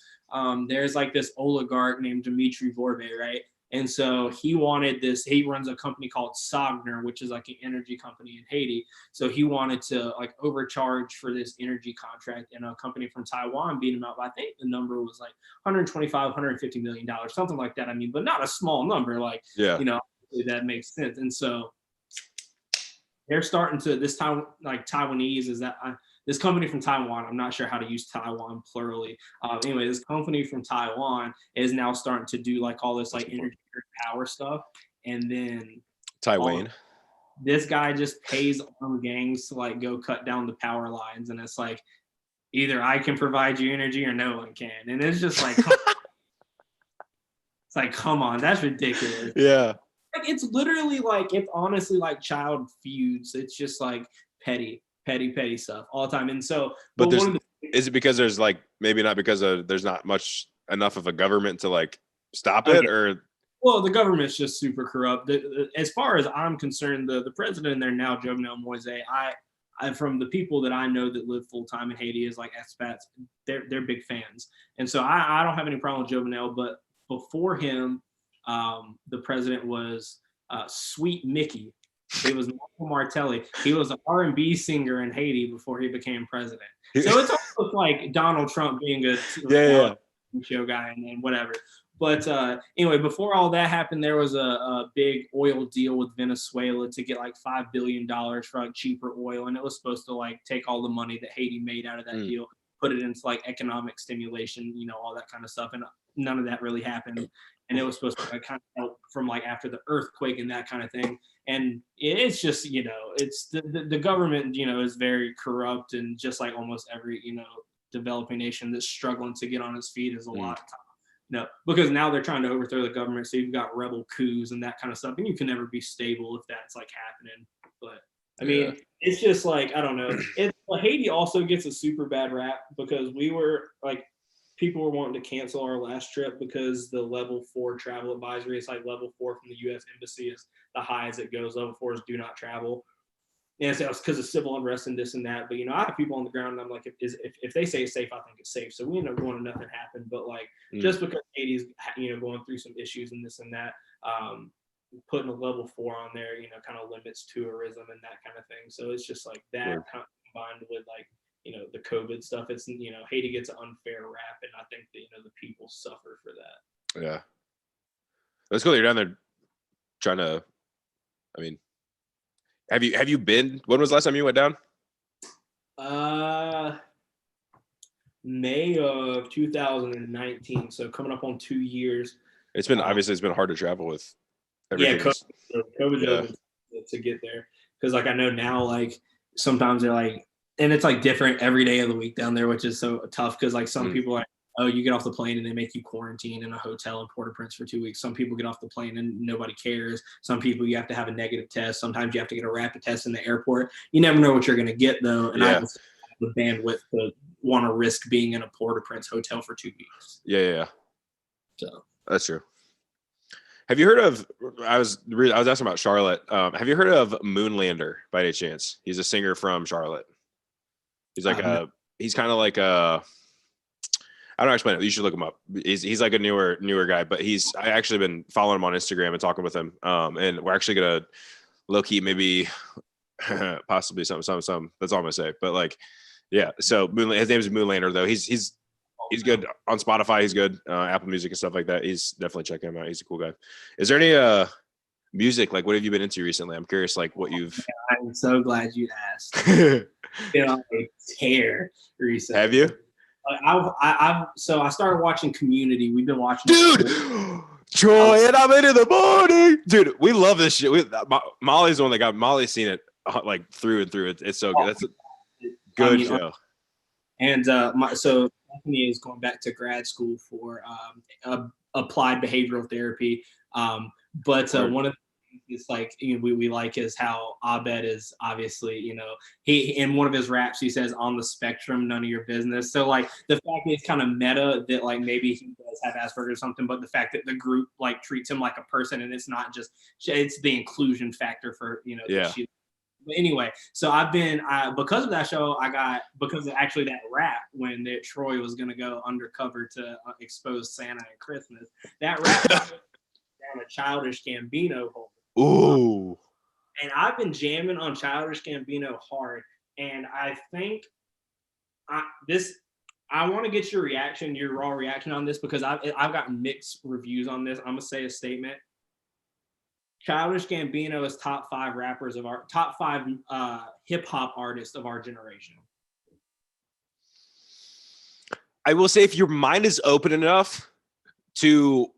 there's like this oligarch named Dimitri Vorbe, right? And so he wanted this. He runs a company called Sogner, which is like an energy company in Haiti. So he wanted to like overcharge for this energy contract, and a company from Taiwan beat him out. I think the number was like 125, 150 million dollars, something like that. I mean, but not a small number. Like, Yeah, that makes sense. And so they're starting to this time like Taiwanese is that this company from Taiwan. I'm not sure how to use Taiwan plurally. Anyway, this company from Taiwan is now starting to do like all this like energy power stuff, and then Taiwan. This guy just pays armed gangs to like go cut down the power lines, and it's like either I can provide you energy or no one can, and it's just like it's like come on, that's ridiculous. Yeah. Like it's literally like it's honestly like child feuds. It's just like petty stuff all the time. And so, but is it because there's like maybe not because there's not much enough of a government to like stop it or? Well, the government's just super corrupt. As far as I'm concerned, the president there now, Jovenel Moise, I from the people that I know that live full time in Haiti is like expats. They're big fans, and so I don't have any problem with Jovenel. But before him, the president was Sweet Mickey. It was Michael Martelli. He was an R&B singer in Haiti before he became president. So it's almost like Donald Trump being a show guy and whatever. But anyway, before all that happened, there was a big oil deal with Venezuela to get like $5 billion for like cheaper oil. And it was supposed to like take all the money that Haiti made out of that deal, put it into like economic stimulation, all that kind of stuff. And none of that really happened. And it was supposed to like kind of help from like after the earthquake and that kind of thing. And it's just, it's the government, is very corrupt, and just like almost every, developing nation that's struggling to get on its feet is a lot of time. Because now they're trying to overthrow the government. So you've got rebel coups and that kind of stuff. And you can never be stable if that's like happening. But I mean, it's just like, I don't know. Haiti also gets a super bad rap because we were like, people were wanting to cancel our last trip because the level 4 travel advisory is like level 4 from the U.S. Embassy is the high as it goes. Level 4 is do not travel. And so it's because of civil unrest and this and that. But, I have people on the ground and I'm like, if they say it's safe, I think it's safe. So we end up going and nothing happened. But like, just because Haiti's, going through some issues and this and that, putting a level 4 on there, kind of limits tourism and that kind of thing. So it's just like that combined with like, the COVID stuff. It's, Haiti gets an unfair rap, and I think that, the people suffer for that. Yeah. Let's go. You're down there trying to, I mean, have you been, when was the last time you went down? May of 2019. So coming up on 2 years. It's been, obviously it's been hard to travel with everything. COVID to get there. Cause like, I know now, like sometimes they're like, and it's like different every day of the week down there, which is so tough. Cause like some people are like, oh, you get off the plane and they make you quarantine in a hotel in Port-au-Prince for 2 weeks. Some people get off the plane and nobody cares. Some people, you have to have a negative test. Sometimes you have to get a rapid test in the airport. You never know what you're going to get though. And I just have the bandwidth to want to risk being in a Port-au-Prince hotel for 2 weeks. Yeah. So that's true. Have you heard of, I was asking about Charlotte. Have you heard of Moonlander by any chance? He's a singer from Charlotte. He's like he's kind of like I don't know, explain it. You should look him up. He's like a newer guy, but I actually been following him on Instagram and talking with him. And we're actually gonna low key maybe possibly something. That's all I'm gonna say. But like, yeah. So his name is Moonlander though. He's good on Spotify. He's good Apple Music and stuff like that. He's definitely checking him out. He's a cool guy. Is there any music, like what have you been into recently? I'm curious, like what you've. Yeah, I'm so glad you asked. Been on a tear recently. Have you? So I started watching Community. We've been watching. Dude, Troy and I'm into the morning. Dude, we love this shit. Molly's the one that got Molly's seen it like through and through. It's so good. That's a good show. And so Anthony is going back to grad school for applied behavioral therapy. But one of the it's like we like is how Abed is obviously, he in one of his raps he says on the spectrum, none of your business. So like the fact that it's kind of meta that like maybe he does have Asperger's or something, but the fact that the group like treats him like a person and it's not just it's the inclusion factor for Yeah. But anyway, so I've been because of that show, because of actually that rap when Troy was gonna go undercover to expose Santa at Christmas. That rap down a Childish Gambino hole. Ooh. And I've been jamming on Childish Gambino hard, and I think I want to get your reaction, your raw reaction on this, because I've got mixed reviews on this. I'm gonna say a statement. Childish Gambino is top 5 rappers of our top 5 hip hop artists of our generation. I will say, if your mind is open enough to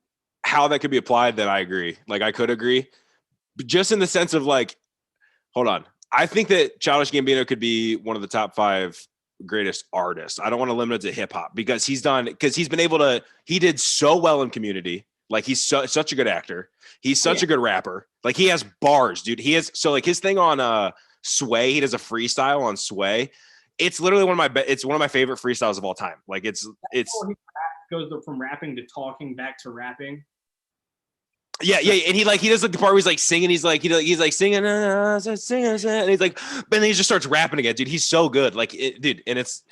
how that could be applied, then I agree. Like, I could agree, but just in the sense of like, hold on. I think that Childish Gambino could be one of the top 5 greatest artists. I don't want to limit it to hip hop because he did so well in Community. Like, he's such a good actor. He's such a good rapper. Like, he has bars, dude. So like his thing on Sway, he does a freestyle on Sway. It's literally one of my favorite freestyles of all time. Like, it's goes from rapping to talking back to rapping. Yeah, and he does like the part where he's like singing. He's like singing, and he's like, but then he just starts rapping again, dude. He's so good, dude. And it's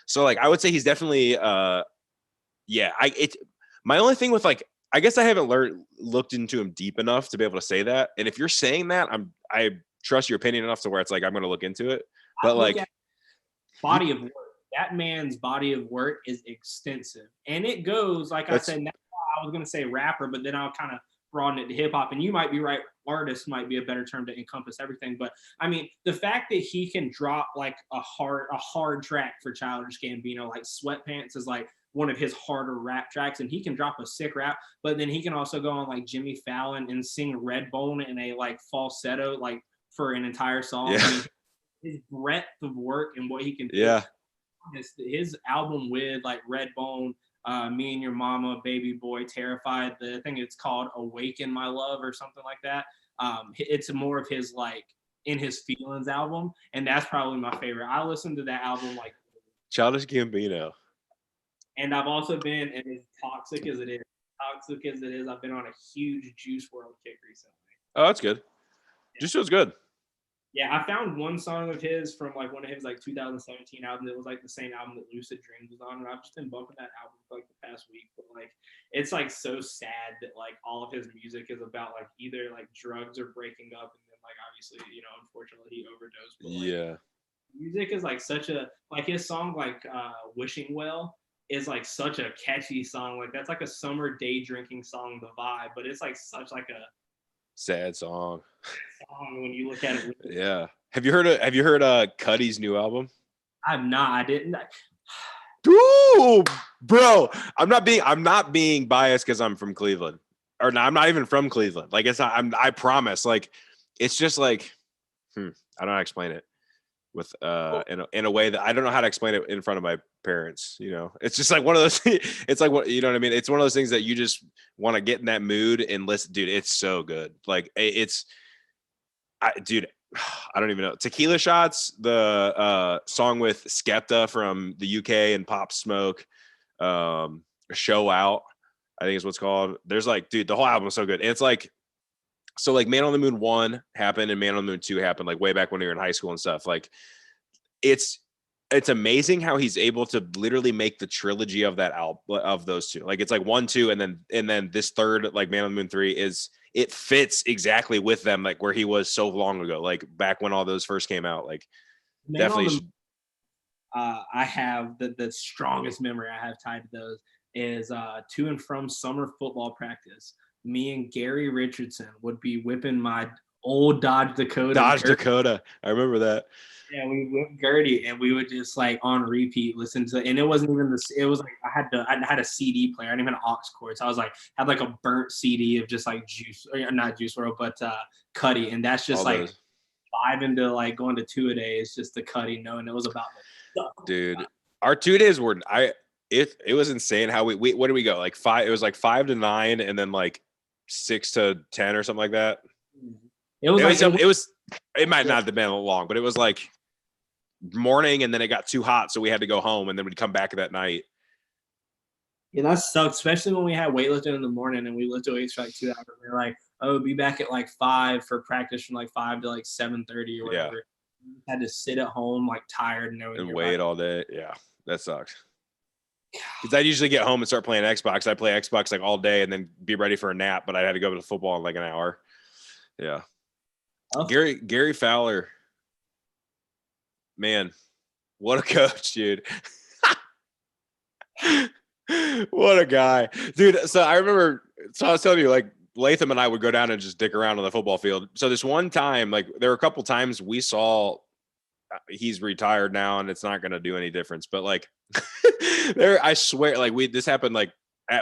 so like I would say he's definitely, my only thing with like, I guess I haven't looked into him deep enough to be able to say that. And if you're saying that, I trust your opinion enough to where it's like I'm going to look into it. But like, body of work, that man's body of work is extensive, and it goes like I said. That's why I was going to say rapper, but then I'll kind of broaden it to hip hop, and you might be right. Artist might be a better term to encompass everything, but I mean, the fact that he can drop like a hard track for Childish Gambino, like Sweatpants is like one of his harder rap tracks, and he can drop a sick rap, but then he can also go on like Jimmy Fallon and sing Redbone in a like falsetto, like for an entire song. Yeah. I mean, his breadth of work and what he can do. Yeah. His album with like Redbone, Me and Your Mama, Baby Boy, Terrified. I think it's called Awaken My Love or something like that. It's more of his like In His Feelings album, and that's probably my favorite. I listened to that album like Childish Gambino. And I've also been, and as toxic as it is, I've been on a huge Juice WRLD kick recently. Oh, that's good. Yeah. Juice WRLD's good. Yeah, I found one song of his from like one of his like 2017 albums. It was like the same album that Lucid Dreams was on, and I've just been bumping that album for like the past week. But like, it's like so sad that like all of his music is about like either like drugs or breaking up, and then like obviously unfortunately he overdosed. But, like, music is like such a like his song like Wishing Well is like such a catchy song. Like that's like a summer day drinking song, the vibe, but it's like such like a sad song when you look at it. Yeah. Have you heard Cuddy's new album? I've not. I didn't. Ooh, bro. I'm not being biased because I'm from Cleveland. Or no, I'm not even from Cleveland. Like it's not, I promise. Like it's just like I don't know how to explain it with in a way that I don't know how to explain it in front of my parents. It's just like one of those. It's like what I mean. It's one of those things that you just want to get in that mood and listen. Dude, it's so good. Like dude, I don't even know. Tequila Shots, the song with Skepta from the UK and Pop Smoke, Show Out, I think is what's called. There's like, dude, the whole album is so good. And it's like, so like Man on the Moon 1 happened and Man on the Moon 2 happened like way back when we were in high school and stuff. Like it's amazing how he's able to literally make the trilogy of that album of those two. Like it's like 1, 2, and then this third, like Man on the Moon 3 it fits exactly with them, like where he was so long ago, like back when all those first came out. Like Man definitely. I have the strongest memory I have tied to those is to and from summer football practice. Me and Gary Richardson would be whipping my old Dodge Dakota. I remember that. Yeah, we whipped Gertie and we would just like on repeat listen to, and it wasn't even this. It was like I had a CD player. I didn't even have an aux cord, so I was like had like a burnt CD of just like not Juice WRLD, but Cuddy, and that's just all like those. Vibing to like going to 2-a-days just to Cuddy, knowing it was about the stuff. Dude. Our 2 days were it was insane how we what did we go? Like 5, it was like 5 to 9 and then like 6 to 10 or something like that. It was It might not have been long, but it was like morning and then it got too hot. So we had to go home and then we'd come back that night. Yeah, that sucked, especially when we had weightlifting in the morning and we lifted weights for like 2 hours. We were like, oh, be back at like 5 for practice from like 5 to like 7:30 or whatever. Yeah. Had to sit at home like tired and wait all day. Yeah, that sucks. Because I'd usually get home and start playing Xbox. I'd play Xbox like all day and then be ready for a nap, but I had to go to football in like an hour. Yeah. Oh. Gary Fowler. Man, what a coach, dude. What a guy. Dude, so I remember, so I was telling you, like, Latham and I would go down and just dick around on the football field. So this one time, like, there were a couple times we saw he's retired now and it's not going to do any difference. But, like, there, I swear, like, this happened, like,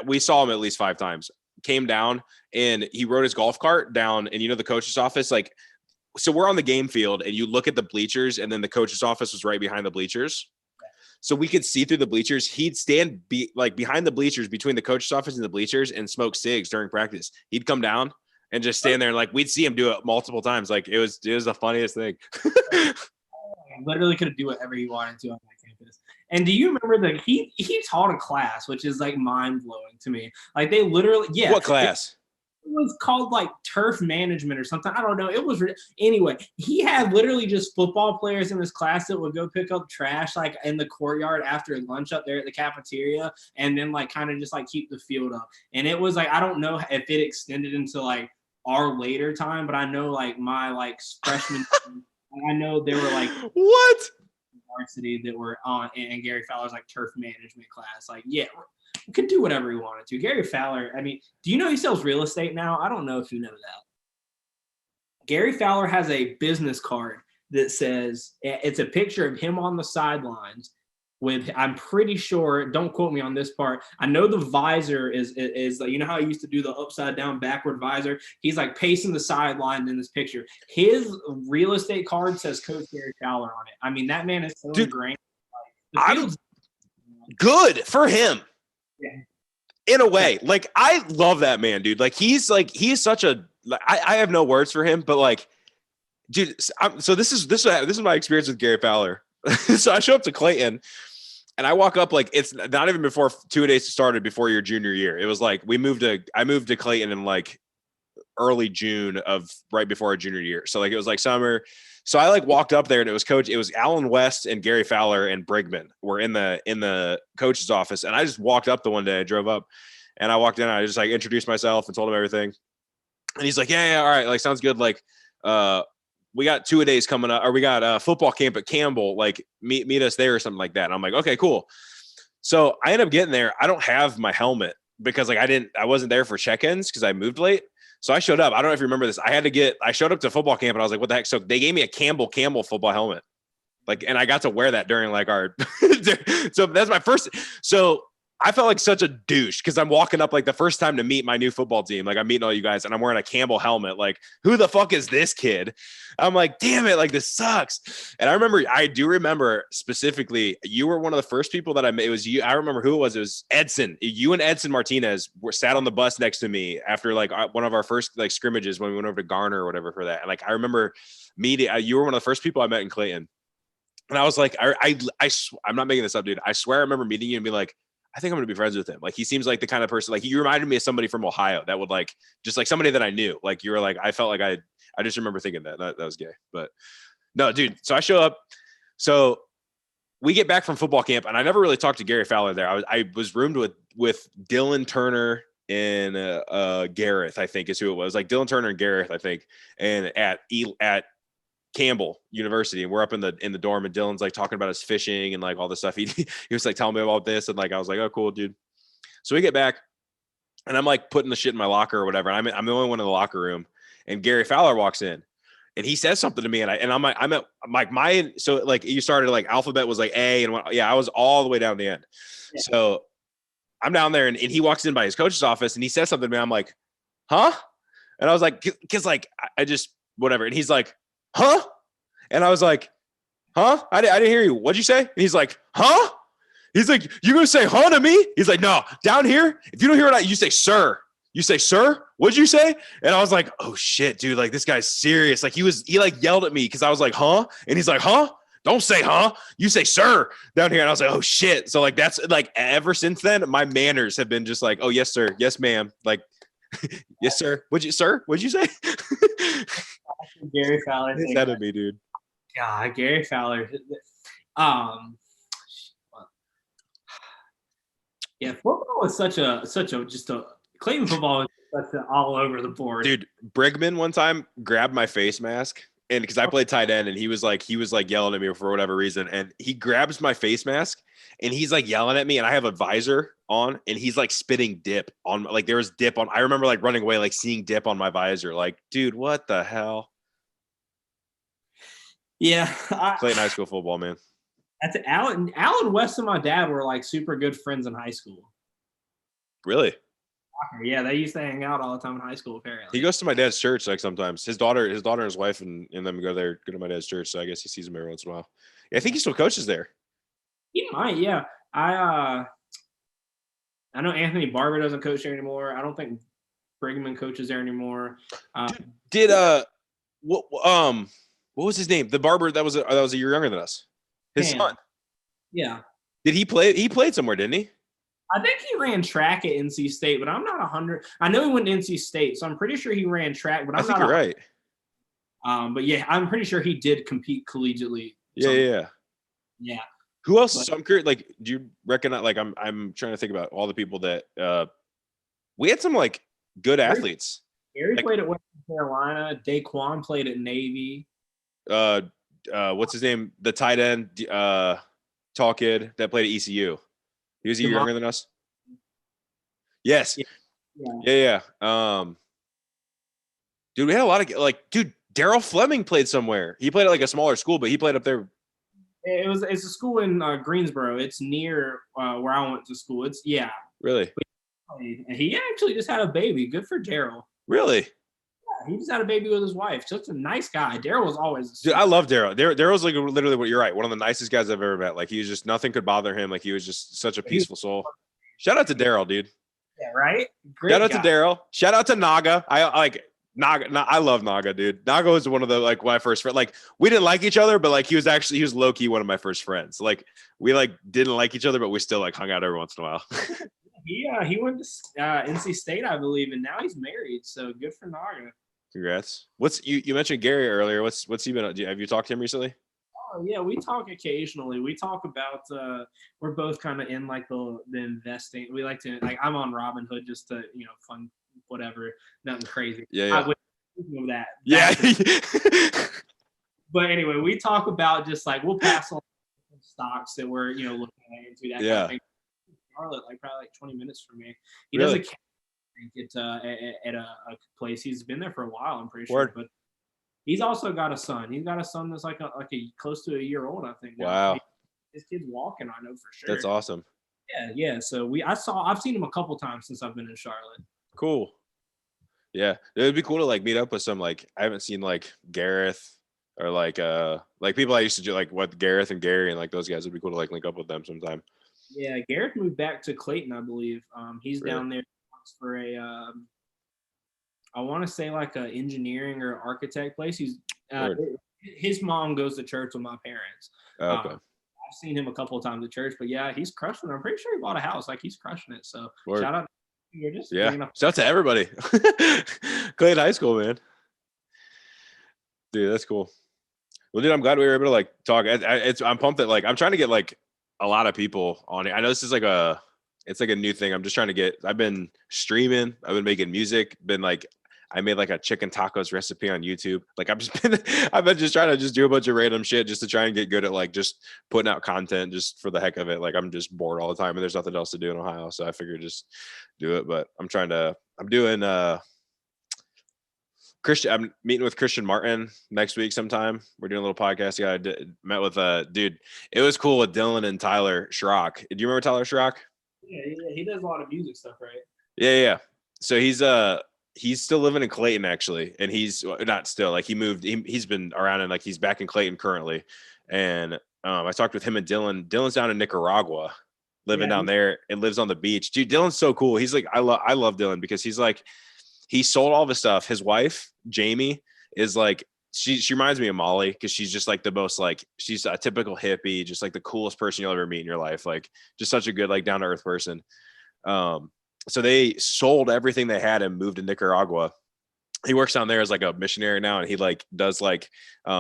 we saw him at least 5 times. Came down and he rode his golf cart down, and, you know, the coach's office, like, so we're on the game field and you look at the bleachers and then the coach's office was right behind the bleachers. So we could see through the bleachers. He'd stand behind the bleachers between the coach's office and the bleachers and smoke cigs during practice. He'd come down and just stand there and like we'd see him do it multiple times. Like it was the funniest thing. Literally could do whatever he wanted to on that campus. And do you remember that he taught a class, which is like mind blowing to me. Like they literally, yeah. What class? It was called like turf management or something. I don't know. It was anyway. He had literally just football players in his class that would go pick up trash like in the courtyard after lunch up there at the cafeteria, and then like kind of just like keep the field up. And it was like I don't know if it extended into like our later time, but I know like my like freshman. I know there were like what varsity that were on and Gary Fowler's like turf management class. Like yeah. Could do whatever he wanted to. Gary Fowler, I mean, do you know he sells real estate now? I don't know if you know that. Gary Fowler has a business card that says it's a picture of him on the sidelines with, I'm pretty sure, don't quote me on this part. I know the visor is like, you know how he used to do the upside down backward visor? He's like pacing the sideline in this picture. His real estate card says Coach Gary Fowler on it. I mean, that man is so ingrained. I'm good for him. Yeah. In a way, like I love that man, dude. Like he's such a. Like, I have no words for him, but like, dude. So this is my experience with Gary Fowler. So I show up to Clayton, and I walk up like it's not even before 2 days started before your junior year. It was like I moved to Clayton in like early June of right before our junior year. So like it was like summer. So I like walked up there and it was Alan West and Gary Fowler and Brigman were in the coach's office. And I just walked up the one day, I drove up and I walked in, and I just like introduced myself and told him everything. And he's like, yeah, all right. Like, sounds good. Like, we got 2 days coming up, or we got football camp at Campbell, like meet us there or something like that. And I'm like, okay, cool. So I end up getting there. I don't have my helmet because like I wasn't there for check-ins because I moved late. So I showed up. I don't know if you remember this. I showed up to football camp and I was like, what the heck? So they gave me a Campbell football helmet. Like, and I got to wear that during like our, so that's my first. So I felt like such a douche because I'm walking up like the first time to meet my new football team. Like I'm meeting all you guys and I'm wearing a Campbell helmet. Like, who the fuck is this kid? I'm like, damn it. Like this sucks. And I do remember specifically, you were one of the first people that I met. It was you. I remember who it was. It was Edson. You and Edson Martinez sat on the bus next to me after like one of our first like scrimmages when we went over to Garner or whatever for that. And like, I remember meeting, you were one of the first people I met in Clayton. And I was like, I'm not making this up, dude. I swear I remember meeting you and be like, I think I'm going to be friends with him. Like, he seems like the kind of person, like you reminded me of somebody from Ohio that would like, just like somebody that I knew. Like you were like, I felt like I just remember thinking that was gay, but no, dude. So I show up. So we get back from football camp and I never really talked to Gary Fowler there. I was roomed with Dylan Turner and Gareth, I think is who it was, like Dylan Turner and Gareth, I think. And at Campbell University, and we're up in the dorm, and Dylan's like talking about his fishing and like all this stuff. He was like telling me about this, and like I was like, oh cool, dude. So we get back, and I'm like putting the shit in my locker or whatever. I'm the only one in the locker room, and Gary Fowler walks in, and he says something to me, and I'm at like so like you started like alphabet was like A, and yeah, I was all the way down the end. Yeah. So I'm down there, and he walks in by his coach's office, and he says something to me. I'm like, huh? And I was like, because like I just whatever, and he's like, huh? And I was like, huh? I didn't hear you. What'd you say? And he's like, huh? He's like, you gonna say huh to me? He's like, no, down here, if you don't hear what you say, sir. You say, sir, what'd you say? And I was like, oh shit, dude, like this guy's serious. Like he like yelled at me because I was like, huh? And he's like, huh? Don't say huh. You say sir down here. And I was like, oh shit. So like that's like ever since then, my manners have been just like, oh yes, sir. Yes, ma'am. Like, yes, sir. What'd you say? Gary Fowler. He's ahead of me, dude. God, Gary Fowler. Yeah, football is such a Clayton football is such a all over the board. Dude, Brigman one time grabbed my face mask, and because I played tight end, and he was like yelling at me for whatever reason, and he grabs my face mask, and he's like yelling at me, and I have a visor on, and he's like spitting dip on, like there was dip on. I remember like running away, like seeing dip on my visor. Like, dude, what the hell? Yeah, Clayton high school football, man. That's Alan West and my dad were like super good friends in high school. Really? Yeah, they used to hang out all the time in high school. Apparently, he goes to my dad's church like sometimes. His daughter, and his wife, and them go to my dad's church. So I guess he sees him every once in a while. Yeah, I think he still coaches there. He might. Yeah, I know Anthony Barber doesn't coach there anymore. I don't think Brigman coaches there anymore. What was his name? The barber that was a year younger than us. His son. Yeah. Did he play? He played somewhere, didn't he? I think he ran track at NC State, but I'm not 100. I know he went to NC State, so I'm pretty sure he ran track. But I think you're right. But yeah, I'm pretty sure he did compete collegiately. Yeah. Who else? But, so I'm curious. Like, do you recognize? Like, I'm trying to think about all the people that we had some like good athletes. Gary played at Western Carolina. Daquan played at Navy. What's his name? The tight end, tall kid that played at ECU. He was a year younger than us. Yes. Yeah. Dude, we had a lot of Daryl Fleming played somewhere. He played at like a smaller school, but he played up there. It's a school in Greensboro. It's near where I went to school. Really. He actually just had a baby. Good for Daryl. Really? Yeah, he just had a baby with his wife. Just a nice guy. Daryl was always. Dude, I love Daryl. Daryl's like literally what you're right. One of the nicest guys I've ever met. Like he was just nothing could bother him. Like he was just such a peaceful soul. Shout out to Daryl, dude. Yeah, right. Great Shout out to Daryl. Shout out to Naga. I like Naga. I love Naga, dude. Naga was one of the like my first friend. Like we didn't like each other, but like he was low key one of my first friends. Like we like didn't like each other, but we still like hung out every once in a while. He went to NC State, I believe, and now he's married. So good for Naga. Congrats. What's you mentioned Gary earlier. What's he been? Have you talked to him recently? Oh yeah, we talk occasionally. We talk about we're both kind of in like the investing. We like to like I'm on Robinhood just to fun whatever, nothing crazy. Yeah. I would of that. Yeah. But anyway, we talk about just like we'll pass on stocks that we're looking into that. Yeah. Kind of thing. Charlotte, like probably like 20 minutes from me. He doesn't get at a place. He's been there for a while, I'm pretty sure. But he's also got a son. He's got a son that's like a close to a year old, I think. Wow. His kid's walking, I know for sure. That's awesome. Yeah. So I've seen him a couple times since I've been in Charlotte. Cool. Yeah. It would be cool to like meet up with some like I haven't seen like Gareth or like people I used to do like what Gareth and Gary and like those guys. It'd be cool to like link up with them sometime. Yeah, Gareth moved back to Clayton, I believe. He's down there for a, I want to say like a engineering or architect place. He's his mom goes to church with my parents. Okay. I've seen him a couple of times at church, but yeah, he's crushing it. I'm pretty sure he bought a house. Like he's crushing it. So shout out. Shout out to everybody. Clayton High School, man. Dude, that's cool. Well, dude, I'm glad we were able to like talk. I'm pumped that like I'm trying to get like a lot of people on it. I know this is like it's like a new thing. I'm just trying to I've been streaming. I've been making music. I made like a chicken tacos recipe on YouTube. Like I've been just trying to just do a bunch of random shit just to try and get good at like just putting out content just for the heck of it. Like I'm just bored all the time and there's nothing else to do in Ohio. So I figured just do it. But I'm doing I'm meeting with Christian Martin next week sometime. We're doing a little podcast. Yeah, I met with dude. It was cool with Dylan and Tyler Schrock. Do you remember Tyler Schrock? Yeah, he does a lot of music stuff, right? Yeah. So he's still living in Clayton actually, and he's not still like he moved. He's been around and like he's back in Clayton currently. And I talked with him and Dylan. Dylan's down in Nicaragua. living down there and lives on the beach. Dude, Dylan's so cool. He's like, I love Dylan because he's like, he sold all of his stuff. His wife, Jamie, is like, she reminds me of Molly because she's just like the most like, she's a typical hippie, just like the coolest person you'll ever meet in your life. Like just such a good, like down to earth person. So they sold everything they had and moved to Nicaragua. He works down there as like a missionary now. And he like does like,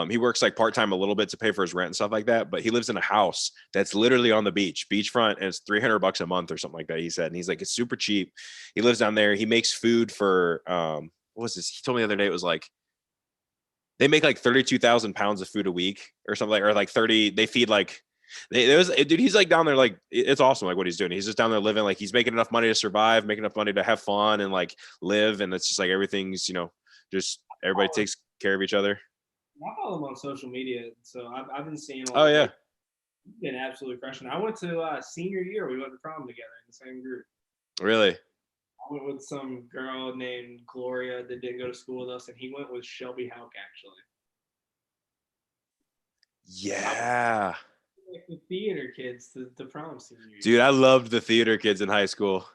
he works like part-time a little bit to pay for his rent and stuff like that. But he lives in a house that's literally on the beachfront. And it's $300 a month or something like that. He said, and he's like, it's super cheap. He lives down there. He makes food for, what was this? He told me the other day, it was like, they make like 32,000 pounds of food a week or something, or like 30, they feed like, dude, he's like down there, like it's awesome, like what he's doing. He's just down there living, like he's making enough money to survive, making enough money to have fun and like live, and it's just like everything's, you know, just everybody takes care of each other. I follow him on social media, so I've been seeing. Oh yeah, been absolutely crushing. I went to senior year. We went to prom together in the same group. Really? I went with some girl named Gloria that didn't go to school with us, and he went with Shelby Houck actually. Yeah. Like the theater kids to prom senior year. Dude, I loved the theater kids in high school.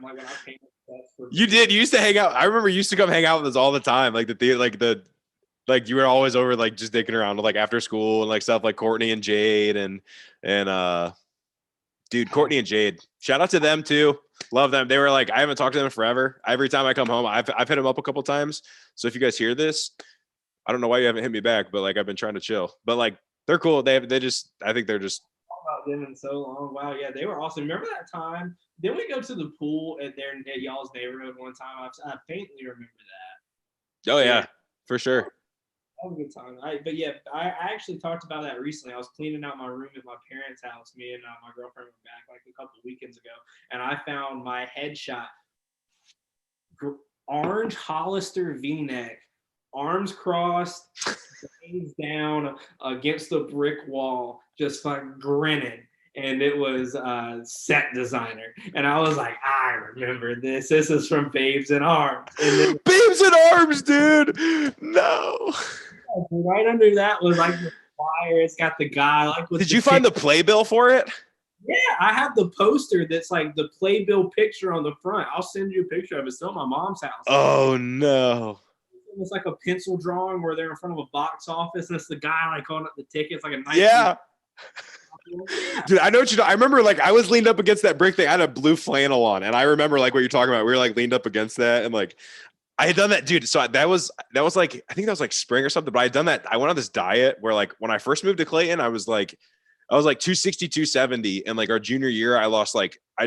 Like when I painted for you did. You used to hang out. I remember you used to come hang out with us all the time. Like the theater, like you were always over, like just dicking around with like after school and like stuff like Courtney and Jade and dude, Courtney and Jade. Shout out to them too. Love them. They were like, I haven't talked to them forever. Every time I come home, I've hit them up a couple times. So if you guys hear this, I don't know why you haven't hit me back, but like I've been trying to chill. But like they're cool. I think they're just about them in so long. Wow, yeah, they were awesome. Remember that time? Didn't we go to the pool at y'all's neighborhood one time? I faintly remember that. Oh yeah, for sure. That was a good time. I actually talked about that recently. I was cleaning out my room at my parents' house. Me and my girlfriend were back like a couple of weekends ago, and I found my headshot, orange Hollister V-neck, arms crossed, hands down against the brick wall, just like grinning. And it was Set Designer. And I was like, I remember this. This is from Babes in Arms. And then, Babes in Arms, dude. No. Right under that was like the flyer. It's got the guy. Like, did you find the playbill for it? Yeah, I have the poster that's like the playbill picture on the front. I'll send you a picture of it. It's still at my mom's house. Oh, no. It's like a pencil drawing where they're in front of a box office, and it's the guy like calling up the tickets, like a nice. Yeah. Dude, I know what you know. I remember like I was leaned up against that brick thing. I had a blue flannel on, and I remember like what you're talking about. We were like leaned up against that, and like I had done that, dude. So that was like, I think that was like spring or something. But I had done that. I went on this diet where like when I first moved to Clayton, I was like 260, 270, and like our junior year, I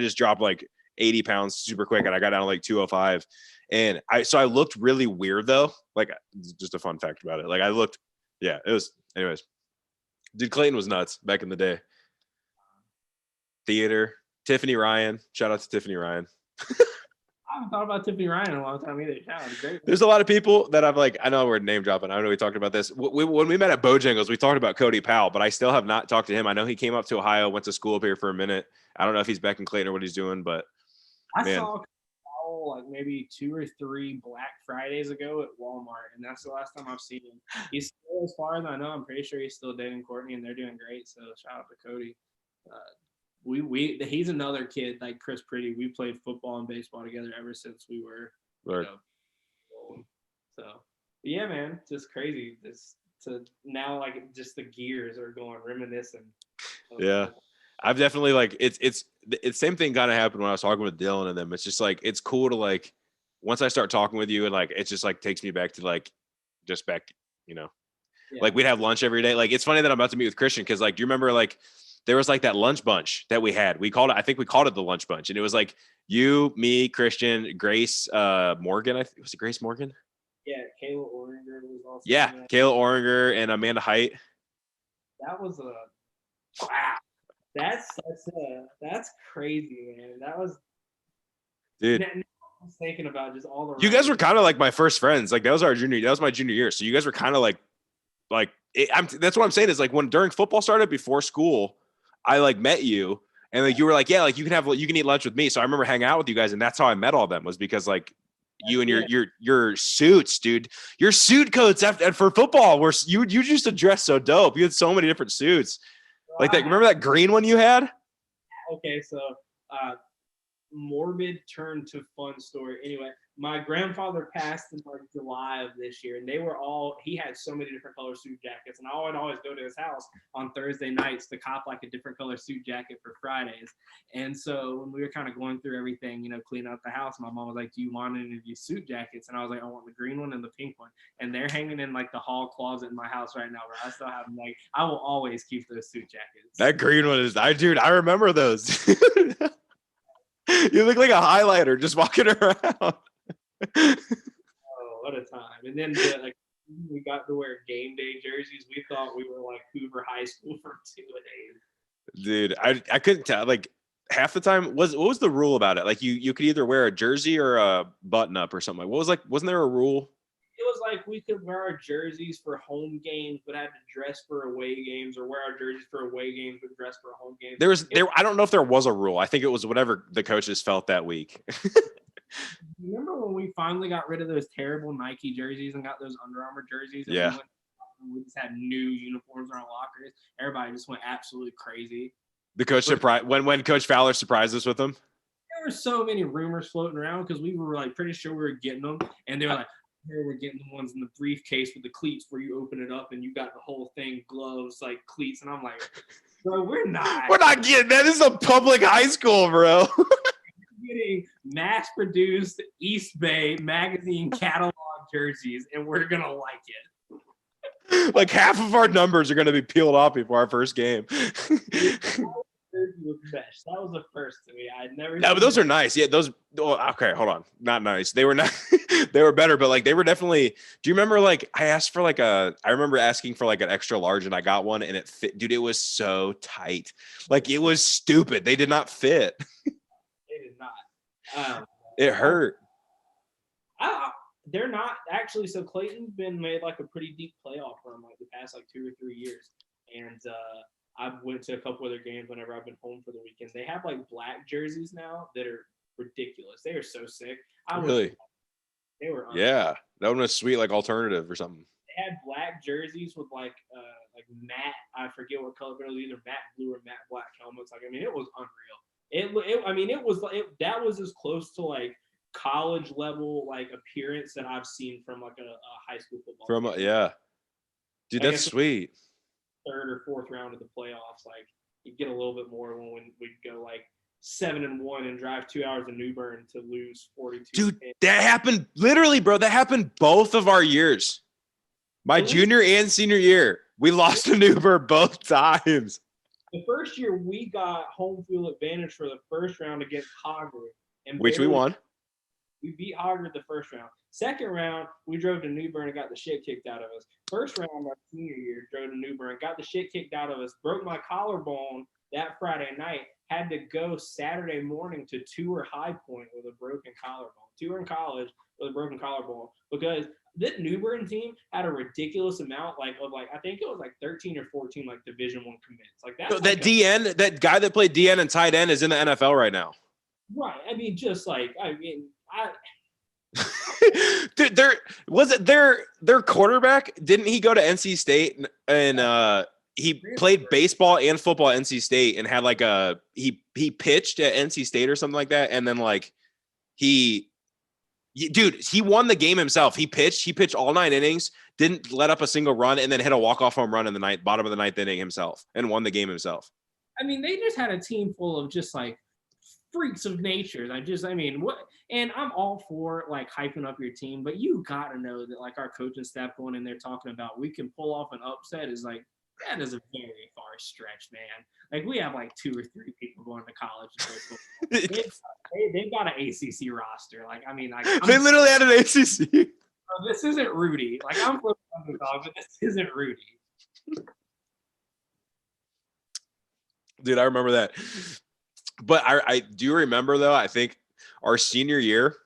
just dropped like 80 pounds super quick, and I got down to like 205. And I looked really weird though. Like just a fun fact about it. Like it was, anyways. Dude, Clayton was nuts back in the day. Theater, Tiffany Ryan. Shout out to Tiffany Ryan. I haven't thought about Tiffany Ryan in a long time either. Yeah, great. There's a lot of people that I've like, I know we're name dropping. I know we talked about this. When we met at Bojangles, we talked about Cody Powell, but I still have not talked to him. I know he came up to Ohio, went to school up here for a minute. I don't know if he's back in Clayton or what he's doing, but I saw Powell like maybe 2 or 3 Black Fridays ago at Walmart, and that's the last time I've seen him. He's still, as far as I know, I'm pretty sure he's still dating Courtney, and they're doing great. So shout out to Cody. He's another kid like Chris Pretty. We played football and baseball together ever since we were. So yeah, man, just crazy. To now, like just the gears are going reminiscing. Yeah. I've definitely like it's same thing kind of happened when I was talking with Dylan and them. It's just like it's cool to like once I start talking with you and like it just like takes me back to like just back, you know. Yeah. Like we'd have lunch every day. Like it's funny that I'm about to meet with Christian because like do you remember like there was like that lunch bunch that we had. I think we called it the lunch bunch, and it was like you, me, Christian, Grace, Morgan. Was it Grace Morgan? Yeah, Kayla Oringer was also. Yeah, Kayla Oringer and Amanda Height. That was wow. That's crazy, man. That was, dude. I was thinking about just all the. You guys were kind of like my first friends. Like that was my junior year. So you guys were kind of like that's what I'm saying is like when during football started before school, I like met you and like you were like, yeah, like you can eat lunch with me. So I remember hanging out with you guys, and that's how I met all of them was because like you and your suits, dude, your suit coats for football were you used to dress so dope. You had so many different suits. Like that. Remember that green one you had? Okay, so morbid turn to fun story. Anyway, my grandfather passed in like July of this year, and he had so many different color suit jackets, and I would always go to his house on Thursday nights to cop like a different color suit jacket for Fridays. And so when we were kind of going through everything, cleaning up the house, my mom was like, "Do you want any of these suit jackets?" And I was like, "I want the green one and the pink one." And they're hanging in like the hall closet in my house right now, where I still have them. Like, I will always keep those suit jackets. That green one is, I remember those. You look like a highlighter just walking around. Oh, what a time. And then we got to wear game day jerseys. We thought we were like Hoover High School for 2 days. Dude, I couldn't tell. Like half the time, what was the rule about it? Like you could either wear a jersey or a button up or something. Wasn't there a rule? It was like we could wear our jerseys for home games, but had to dress for away games, or wear our jerseys for away games, but dress for home games. I don't know if there was a rule. I think it was whatever the coaches felt that week. Remember when we finally got rid of those terrible Nike jerseys and got those Under Armour jerseys? Yeah. We just had new uniforms in our lockers. Everybody just went absolutely crazy. The coach surprised when Coach Fowler surprised us with them. There were so many rumors floating around because we were like pretty sure we were getting them, and they were like, "Here, we're getting the ones in the briefcase with the cleats where you open it up and you got the whole thing, gloves, like cleats." And I'm like, "Bro, we're not getting that. This is a public high school, bro." Getting mass-produced East Bay magazine catalog jerseys, and we're gonna like it. Like half of our numbers are going to be peeled off before our first game. That was the first to me. I'd never. No, but those are nice. Yeah, those. Okay, hold on. Not nice. They were not. They were better, but like they were definitely. Do you remember? Like I asked for I remember asking for like an extra large, and I got one, and it fit. Dude, it was so tight. Like it was stupid. They did not fit. They did not. It hurt. They're not actually. So Clayton's been made like a pretty deep playoff run like the past like 2 or 3 years, and I went to a couple of their games whenever I've been home for the weekend. They have like black jerseys now that are ridiculous. They are so sick. Really? They were. Yeah, that one was sweet, like alternative or something. They had black jerseys with like matte. I forget what color, but it was either matte blue or matte black helmets. Like, I mean, it was unreal. That was as close to like college level like appearance that I've seen from like a high school football. Yeah, dude, that's sweet. Third or fourth round of the playoffs, like you get a little bit more when we go like 7-1 and drive 2 hours to New Bern to lose 42. Dude, that happened literally, bro. That happened both of our years. My junior and senior year, we lost to New Bern both times. The first year we got home field advantage for the first round against Hogwarts, and which we won. We beat Hogwarts the first round. Second round, we drove to New Bern and got the shit kicked out of us. First round, our senior year, drove to New Bern, got the shit kicked out of us, broke my collarbone that Friday night, had to go Saturday morning to tour High Point with a broken collarbone. Tour in college with a broken collarbone because the New Bern team had a ridiculous amount of I think it was like 13 or 14 like Division I commits. Like that. So that DN, that guy that played DN and tight end is in the NFL right now. Right. I mean, Dude, their quarterback, didn't he go to NC State and he played baseball and football at NC State and had like he pitched at NC State or something like that, and then like he won the game himself. He pitched all 9 innings, didn't let up a single run, and then hit a walk-off home run in the bottom of the 9th inning himself and won the game himself. I mean, they just had a team full of just like freaks of nature. And I'm all for like hyping up your team, but you got to know that like our coaching staff going in there talking about we can pull off an upset is like, that is a very far stretch, man. Like we have like 2 or 3 people going to college. They've got an ACC roster. Like, I mean, like they literally had an ACC. This isn't Rudy. Like I'm flipping underdog, but this isn't Rudy. Dude, I remember that. But I do remember though, I think our senior year,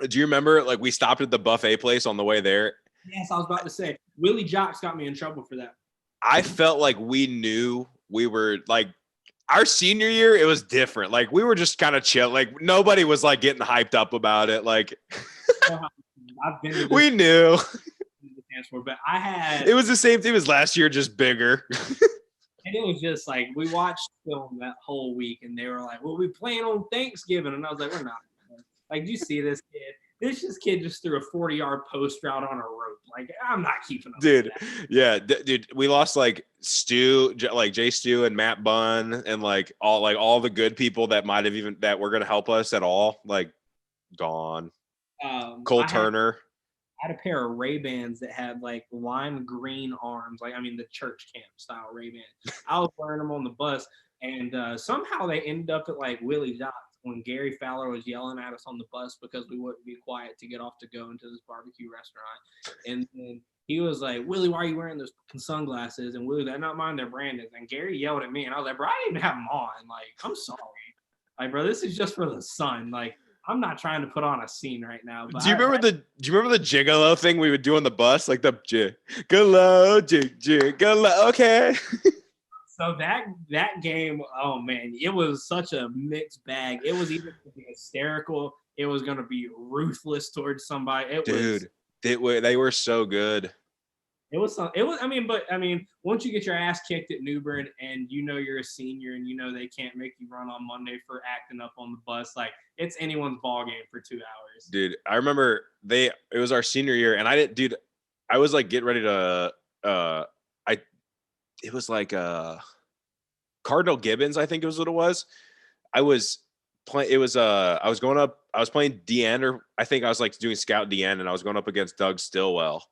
do you remember like we stopped at the buffet place on the way there? Yes, I was about to say Willie Jocks got me in trouble for that. I felt like we knew we were like our senior year, it was different. Like we were just kind of chill. Like nobody was like getting hyped up about it. Like we knew. But it was the same thing as last year, just bigger. And it was just like we watched film that whole week, and they were like, "Well, we playing on Thanksgiving," and I was like, "We're not." Like, do you see this kid? This kid just threw a 40-yard post route on a rope. Like, I'm not keeping up Dude, with that. yeah, dude, we lost like Stu, like Jay Stu and Matt Bunn, and like all the good people that might have even that were gonna help us at all, like gone. Cole I had Turner. a pair of Ray-Bans that had like lime green arms, like I mean the church camp style Ray-Ban. I was wearing them on the bus, and somehow they ended up at like Willie Dots when Gary Fowler was yelling at us on the bus because we wouldn't be quiet to get off to go into this barbecue restaurant. And then he was like, "Willie, why are you wearing those sunglasses?" And Willie, "They're not mine, they're Brandon's." And Gary yelled at me, and I was like, "Bro, I didn't even have them on. Like, I'm sorry. Like, bro, this is just for the sun. Like, I'm not trying to put on a scene right now." But Do you remember the gigolo thing we would do on the bus? Like the gigolo, gigolo, okay. so that game, oh man, it was such a mixed bag. It was either going to be hysterical, it was going to be ruthless towards somebody. Dude, they were so good. I mean, once you get your ass kicked at New Bern and you know you're a senior and you know they can't make you run on Monday for acting up on the bus, like it's anyone's ball game for 2 hours. Dude, I remember it was our senior year, and I was like getting ready to it was like Cardinal Gibbons, I think it was what it was. I was playing I was going up, I was playing DN, or I think I was like doing scout DN, and I was going up against Doug Stillwell.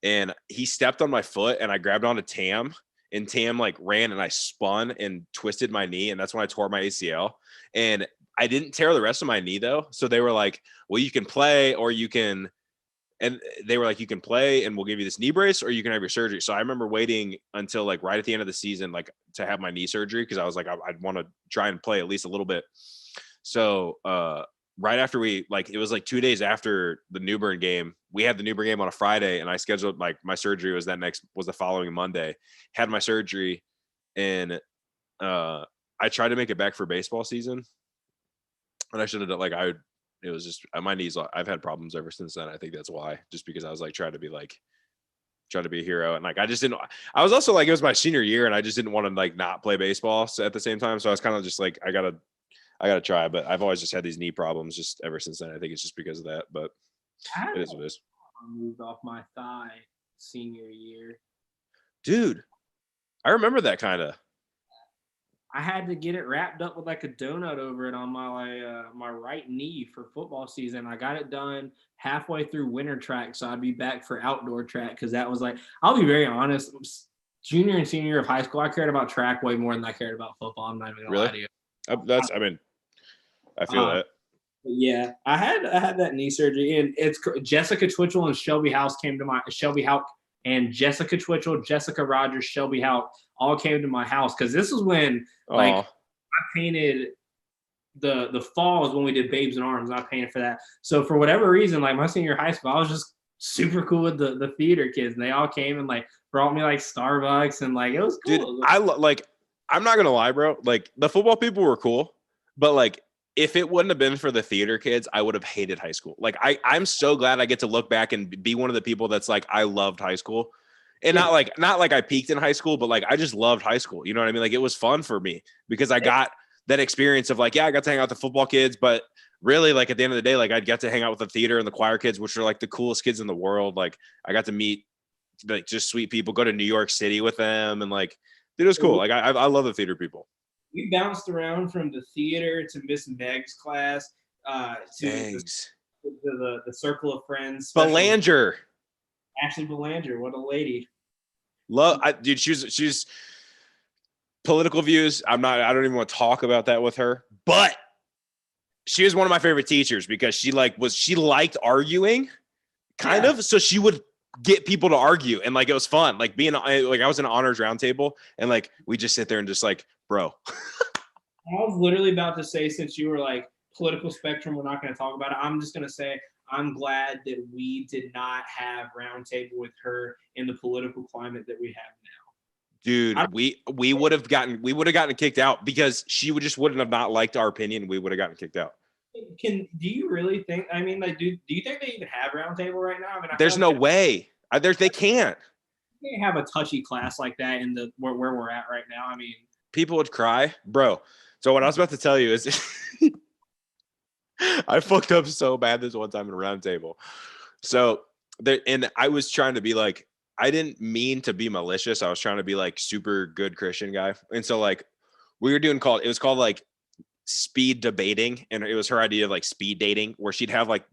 And he stepped on my foot, and I grabbed onto Tam, and Tam like ran, and I spun and twisted my knee, and that's when I tore my ACL. And I didn't tear the rest of my knee though. So they were like, "Well, you can play, or you can," and they were like, "You can play, and we'll give you this knee brace, or you can have your surgery." So I remember waiting until like right at the end of the season, like to have my knee surgery, because I was like, I'd want to try and play at least a little bit. So right after it was like 2 days after the New Bern game. We had the New Bern game on a Friday, and I scheduled like my surgery was the following Monday. Had my surgery, and I tried to make it back for baseball season, and I should have done it was just my knees. I've had problems ever since then. I think that's why, just because I was like trying to be a hero, and like I just didn't. I was also like, it was my senior year, and I just didn't want to like not play baseball at the same time. So I was kind of just like, I gotta try, but I've always just had these knee problems just ever since then. I think it's just because of that, but it is what it is. Moved off my thigh senior year. Dude, I remember that kind of. I had to get it wrapped up with like a donut over it on my right knee for football season. I got it done halfway through winter track, so I'd be back for outdoor track because that was like, I'll be very honest, junior and senior year of high school, I cared about track way more than I cared about football. I'm not even gonna lie to you. I feel that. Yeah, I had that knee surgery, and it's Jessica Twitchell and Shelby House came to my Shelby Houck and Jessica Twitchell, Jessica Rogers, Shelby Houck all came to my house because this is when like I painted the fall is when we did Babes in Arms, and I painted for that. So for whatever reason, like my senior high school, I was just super cool with the theater kids, and they all came and like brought me like Starbucks, and like it was cool. Dude, I'm not gonna lie, bro. Like the football people were cool, but like if it wouldn't have been for the theater kids, I would have hated high school. Like I'm so glad I get to look back and be one of the people that's like, I loved high school. And not like I peaked in high school, but like I just loved high school. You know what I mean? Like it was fun for me because I got that experience of like, yeah, I got to hang out with the football kids, but really like at the end of the day, like I'd get to hang out with the theater and the choir kids, which are like the coolest kids in the world. Like I got to meet like just sweet people, go to New York City with them, and like it was cool. Like I love the theater people. We bounced around from the theater to Miss Meg's class to the circle of friends. Belanger. Ashley Belanger, what a lady. Dude, she's political views. I don't even want to talk about that with her, but she was one of my favorite teachers because she liked arguing kind of. So she would get people to argue, and like, it was fun. Like I was in an honors roundtable, and like, we just sit there and just like, bro. I was literally about to say, since you were like political spectrum, we're not going to talk about it. I'm just going to say, I'm glad that we did not have roundtable with her in the political climate that we have now. Dude, we would have gotten kicked out because she wouldn't have not liked our opinion. We would have gotten kicked out. Do you really think? I mean, like, do you think they even have roundtable right now? I mean, there's no way. They can't. You can't have a touchy class like that in the where we're at right now. I mean, people would cry, bro. So what I was about to tell you is I fucked up so bad this one time in a round table. So there, and I was trying to be like, I didn't mean to be malicious. I was trying to be like super good Christian guy. And so like we were doing it was called like speed debating. And it was her idea of like speed dating where she'd have like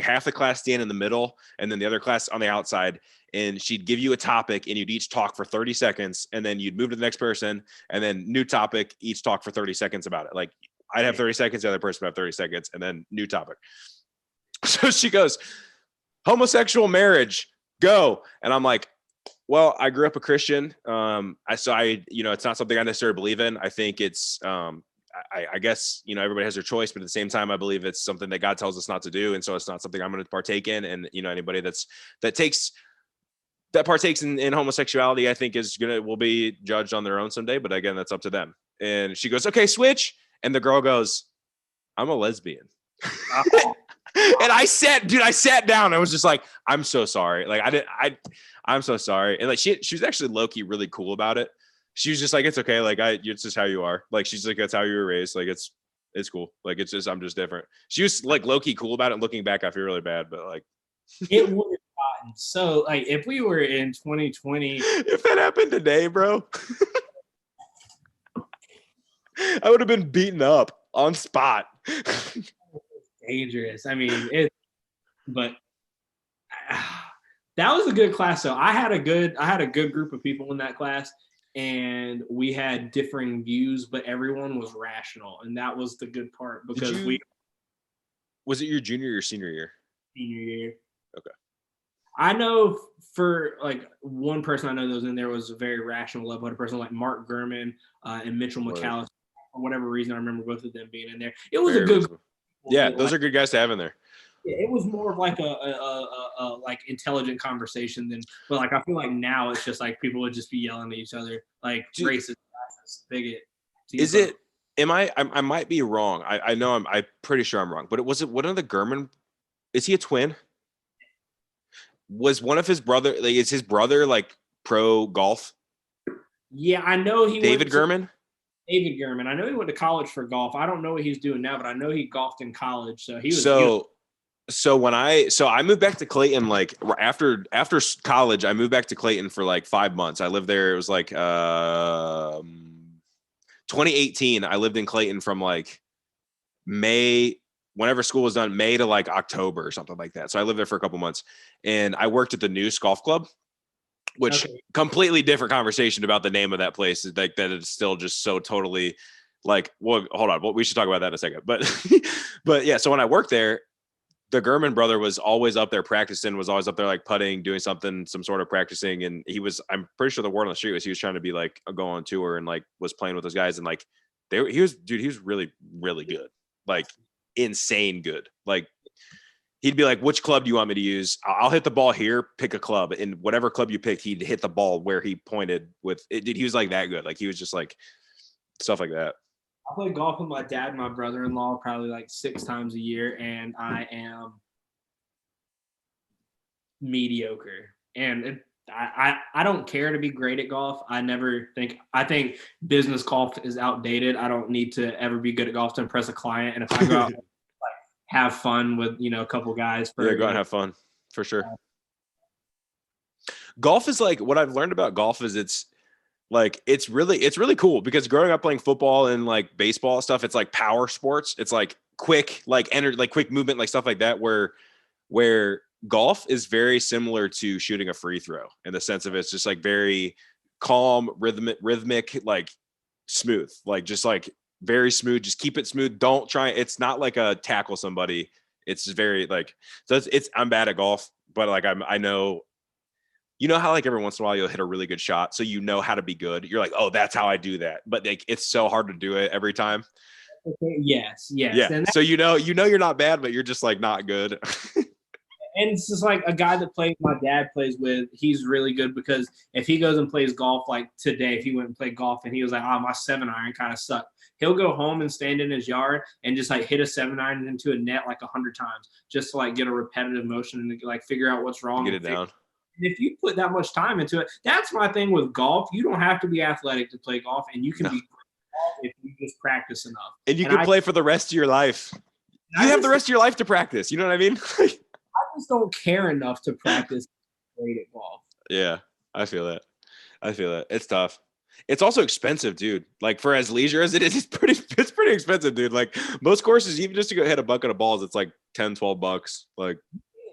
half the class stand in the middle and then the other class on the outside. And she'd give you a topic and you'd each talk for 30 seconds and then you'd move to the next person and then new topic, each talk for 30 seconds about it. Like I'd have 30 seconds, the other person would have 30 seconds and then new topic. So she goes, homosexual marriage, go. And I'm like, well, I grew up a Christian. It's not something I necessarily believe in. I think it's, I guess, everybody has their choice, but at the same time, I believe it's something that God tells us not to do. And so it's not something I'm going to partake in. And, anybody that partakes in homosexuality, I think will be judged on their own someday. But again, that's up to them. And she goes, okay, switch. And the girl goes, I'm a lesbian. And I sat down. I was just like, I'm so sorry. Like I'm so sorry. And like, she was actually low-key really cool about it. She was just like, it's okay. Like it's just how you are. Like, she's like, that's how you were raised. Like, it's cool. Like, I'm just different. She was like low-key cool about it. Looking back, I feel really bad, but like, it would have gotten so like if we were in 2020, if that happened today, bro, I would have been beaten up on spot. Dangerous. I mean, but that was a good class. So I had a good group of people in that class, and we had differing views, but everyone was rational, and that was the good part because was it your junior or senior year? Senior year. Okay. I know for like one person I know that was in there was a very rational level, but a person like Mark Gurman and Mitchell McAllister, for whatever reason, I remember both of them being in there. It was very a good group. Yeah, those are good guys to have in there. Yeah, it was more of like a like intelligent conversation but like I feel like now it's just like people would just be yelling at each other like racist, bigot. Is it? I might be wrong. I know I'm pretty sure I'm wrong. But was it one of the Gurman? Is he a twin? Was one of his brother? Like, is his brother like pro golf? Yeah, I know he. David Gurman. David Gurman. I know he went to college for golf. I don't know what he's doing now, but I know he golfed in college. So he was. So when I moved back to Clayton, like after college, I moved back to Clayton for like 5 months. I lived there. It was like 2018. I lived in Clayton from like May, whenever school was done, May to like October or something like that. So I lived there for a couple months, and I worked at the Noose Golf Club, which completely different conversation about the name of that place. Like that it's still just so totally like, well, hold on. Well, we should talk about that in a second. But yeah, so when I worked there, the Gurman brother was always up there practicing, was always up there like putting, doing some sort of practicing. And I'm pretty sure the word on the street was he was trying to be like go on tour and like was playing with those guys. And like he was really, really good. Like insane good. Like he'd be like, which club do you want me to use? I'll hit the ball here, pick a club. And whatever club you picked, he'd hit the ball where he pointed with it. Dude, he was like that good. Like he was just like stuff like that. I play golf with my dad and my brother-in-law probably like 6 times a year, and I am mediocre. And I don't care to be great at golf. I think business golf is outdated. I don't need to ever be good at golf to impress a client. And if I go out and like have fun with a couple guys, go out and have fun for sure. Golf is like, what I've learned about golf is it's really cool because growing up playing football and like baseball stuff, it's like power sports. It's like quick, like energy, like quick movement, like stuff like that. Where golf is very similar to shooting a free throw in the sense of it's just like very calm, rhythmic, like smooth, like just like very smooth. Just keep it smooth. Don't try. It's not like a tackle somebody. It's very like, so I'm bad at golf, but like I know. You know how like every once in a while you'll hit a really good shot, so you know how to be good. You're like, oh, that's how I do that. But like, it's so hard to do it every time. Yes. Yeah. And so you're not bad, but you're just like not good. And it's just like a guy that my dad plays with. He's really good because if he goes and plays golf like today, if he went and played golf and he was like, oh, my 7-iron kind of sucked. He'll go home and stand in his yard and just like hit a 7-iron into a net like 100 times just to like get a repetitive motion and like figure out what's wrong. Get it down. if you put that much time into it, that's my thing with golf. You don't have to be athletic to play golf, and you can be golf if you just practice enough. And you can play for the rest of your life. You have the rest of your life to practice. You know what I mean? I just don't care enough to practice great at golf. Yeah, I feel that. It's tough. It's also expensive, dude. Like for as leisure as it is, it's pretty expensive, dude. Like most courses, even just to go hit a bucket of balls, it's like $10-12. Like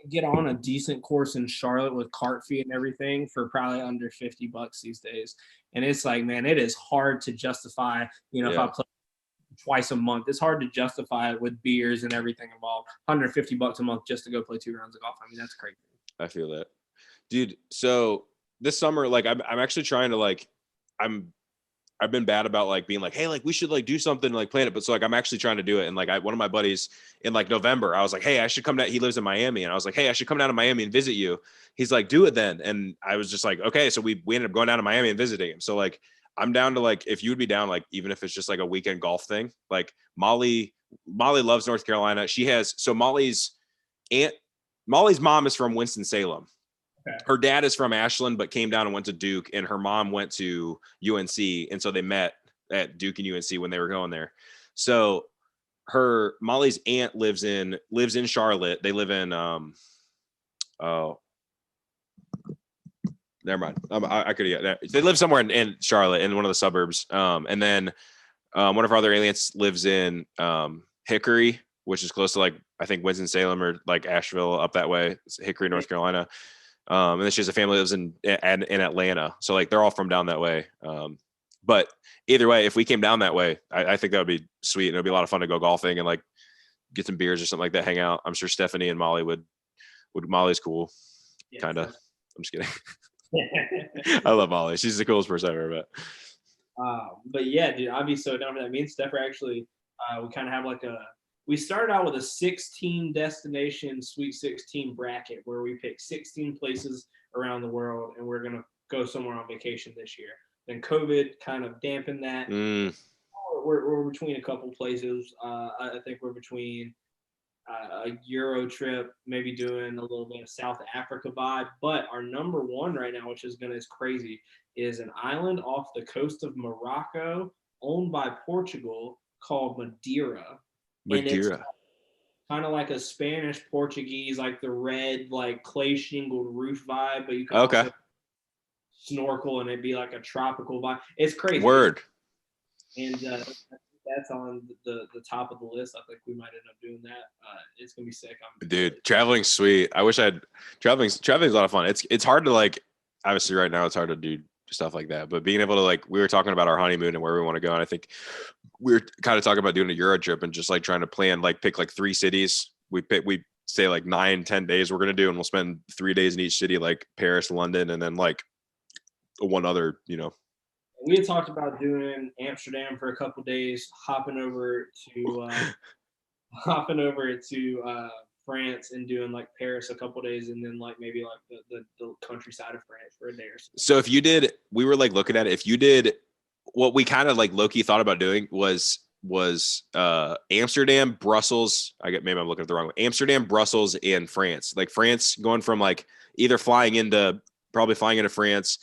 get on a decent course in Charlotte with cart fee and everything for probably under $50 these days. And it's like, man, it is hard to justify, if I play twice a month, it's hard to justify it with beers and everything involved. $150 a month just to go play 2 rounds of golf. I mean, that's crazy. I feel that, dude. So this summer, like I'm actually trying to like, I've been bad about like being like, hey, like we should like do something like plan it. But so like I'm actually trying to do it. And like one of my buddies in like November, I was like, hey, I should come down. He lives in Miami. And I was like, hey, I should come down to Miami and visit you. He's like, do it then. And I was just like, okay. So we ended up going down to Miami and visiting him. So like I'm down to like, if you would be down, like even if it's just like a weekend golf thing, like Molly loves North Carolina. Molly's mom is from Winston-Salem. Okay. Her dad is from Ashland, but came down and went to Duke, and her mom went to UNC. And so they met at Duke and UNC when they were going there. So Molly's aunt lives in Charlotte. They live in, never mind. I could, they live somewhere in Charlotte in one of the suburbs. And then one of our other aliens lives in Hickory, which is close to like, I think Winston-Salem or like Asheville up that way. It's Hickory, North Carolina. And then she has a family that lives in Atlanta. So like they're all from down that way. But either way, if we came down that way, I think that would be sweet. And it'd be a lot of fun to go golfing and like get some beers or something like that, hang out. I'm sure Stephanie and Molly would Molly's cool. Yeah, kind of. I'm just kidding. I love Molly. She's the coolest person I've ever met. But yeah, dude, I'd be so down for that. Me and Steph are actually, we kind of have like we started out with a 16 destination Sweet 16 bracket where we pick 16 places around the world, and we're going to go somewhere on vacation this year. Then COVID kind of dampened that. We're between a couple places. I think we're between a Euro trip, maybe doing a little bit of South Africa vibe. But our number one right now, which is crazy, is an island off the coast of Morocco owned by Portugal called Madeira. And it's kind of like a Spanish Portuguese, like the red, like clay shingled roof vibe, but you can also snorkel and it'd be like a tropical vibe. It's crazy. Word. And that's on the top of the list. I think we might end up doing that. It's gonna be sick. Dude, traveling's sweet. I wish traveling's a lot of fun. It's hard to like, obviously right now it's hard to do stuff like that, but being able to like, we were talking about our honeymoon and where we want to go, and I think we were kind of talking about doing a Euro trip and just like trying to plan, like pick like 3 cities. We say like 9-10 days we're gonna do, and we'll spend 3 days in each city, like Paris, London, and then like one other, We had talked about doing Amsterdam for a couple of days, hopping over to France and doing like Paris a couple of days, and then like maybe like the countryside of France for a day or so. So if you did, we were like looking at it. If you did, what we kind of like low-key thought about doing was Amsterdam, Brussels. Maybe I'm looking at the wrong way. Amsterdam, Brussels, and France. Like France, going from like either flying into France.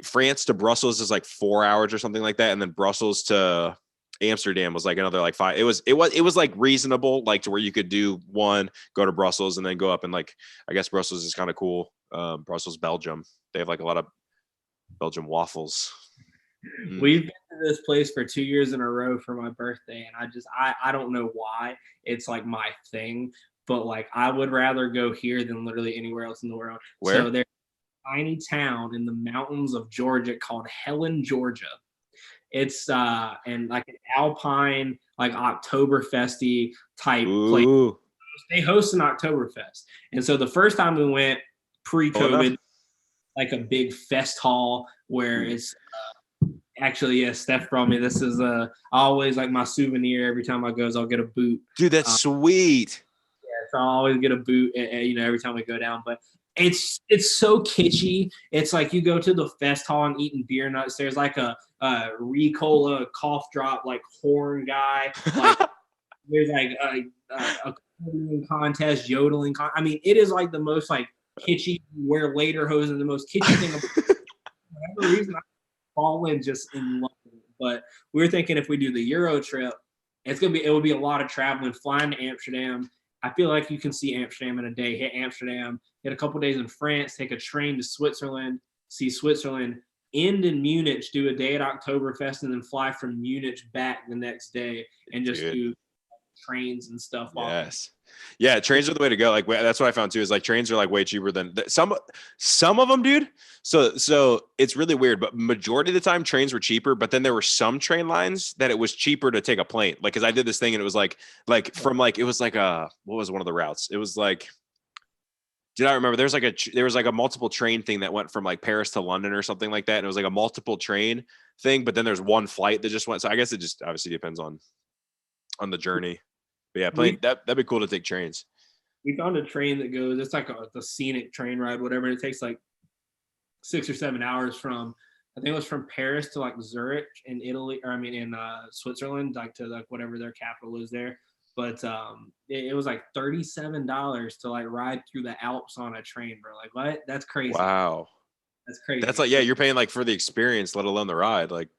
France to Brussels is like 4 hours or something like that, and then Brussels to Amsterdam was like another like 5. It was like reasonable, like to where you could do one, go to Brussels, and then go up, and like I guess Brussels is kind of cool. Brussels, Belgium. They have like a lot of Belgian waffles. We've been to this place for 2 years in a row for my birthday, and I don't know why. It's like my thing, but like I would rather go here than literally anywhere else in the world. Where? So there's a tiny town in the mountains of Georgia called Helen, Georgia. It's and like an alpine, like Oktoberfesty type place. They host an Oktoberfest, and so the first time we went pre-COVID, like a big fest hall where it's actually, yeah, Steph brought me. This is always like my souvenir. Every time I go, I'll get a boot. Dude, that's sweet. Yeah, so I always get a boot, every time we go down. But it's so kitschy. It's like you go to the fest hall and eating beer nuts. There's like a Ricola cough drop like horn guy. Like there's like a contest, yodeling. I mean, it is like the most like kitschy, wear later hosen, the most kitschy thing. For whatever reason, I fall in just in love with it. But we were thinking if we do the Euro trip, it would be a lot of traveling, flying to Amsterdam. I feel like you can see Amsterdam in a day. Hit Amsterdam, hit a couple days in France, take a train to Switzerland, see Switzerland, end in Munich, do a day at Oktoberfest, and then fly from Munich back the next day and just Dude. do trains and stuff. Yes. Yeah, trains are the way to go. Like that's what I found too. Is like trains are like way cheaper than some of them, dude. So it's really weird, but majority of the time trains were cheaper. But then there were some train lines that it was cheaper to take a plane. Like, because I did this thing and it was like from like it was like what was one of the routes? It was like, did I remember? There was like a multiple train thing that went from like Paris to London or something like that, and it was like a multiple train thing. But then there's one flight that just went. So I guess it just obviously depends on the journey. But yeah, that'd be cool to take trains. We found a train that goes. It's like the scenic train ride, whatever. And it takes like 6 or 7 hours from. I think it was from Paris to like Zurich in Italy, or I mean in Switzerland, like to like whatever their capital is there. But it was like $37 to like ride through the Alps on a train, bro. Like what? That's crazy. Wow, that's crazy. That's like, yeah, you're paying like for the experience, let alone the ride. Like,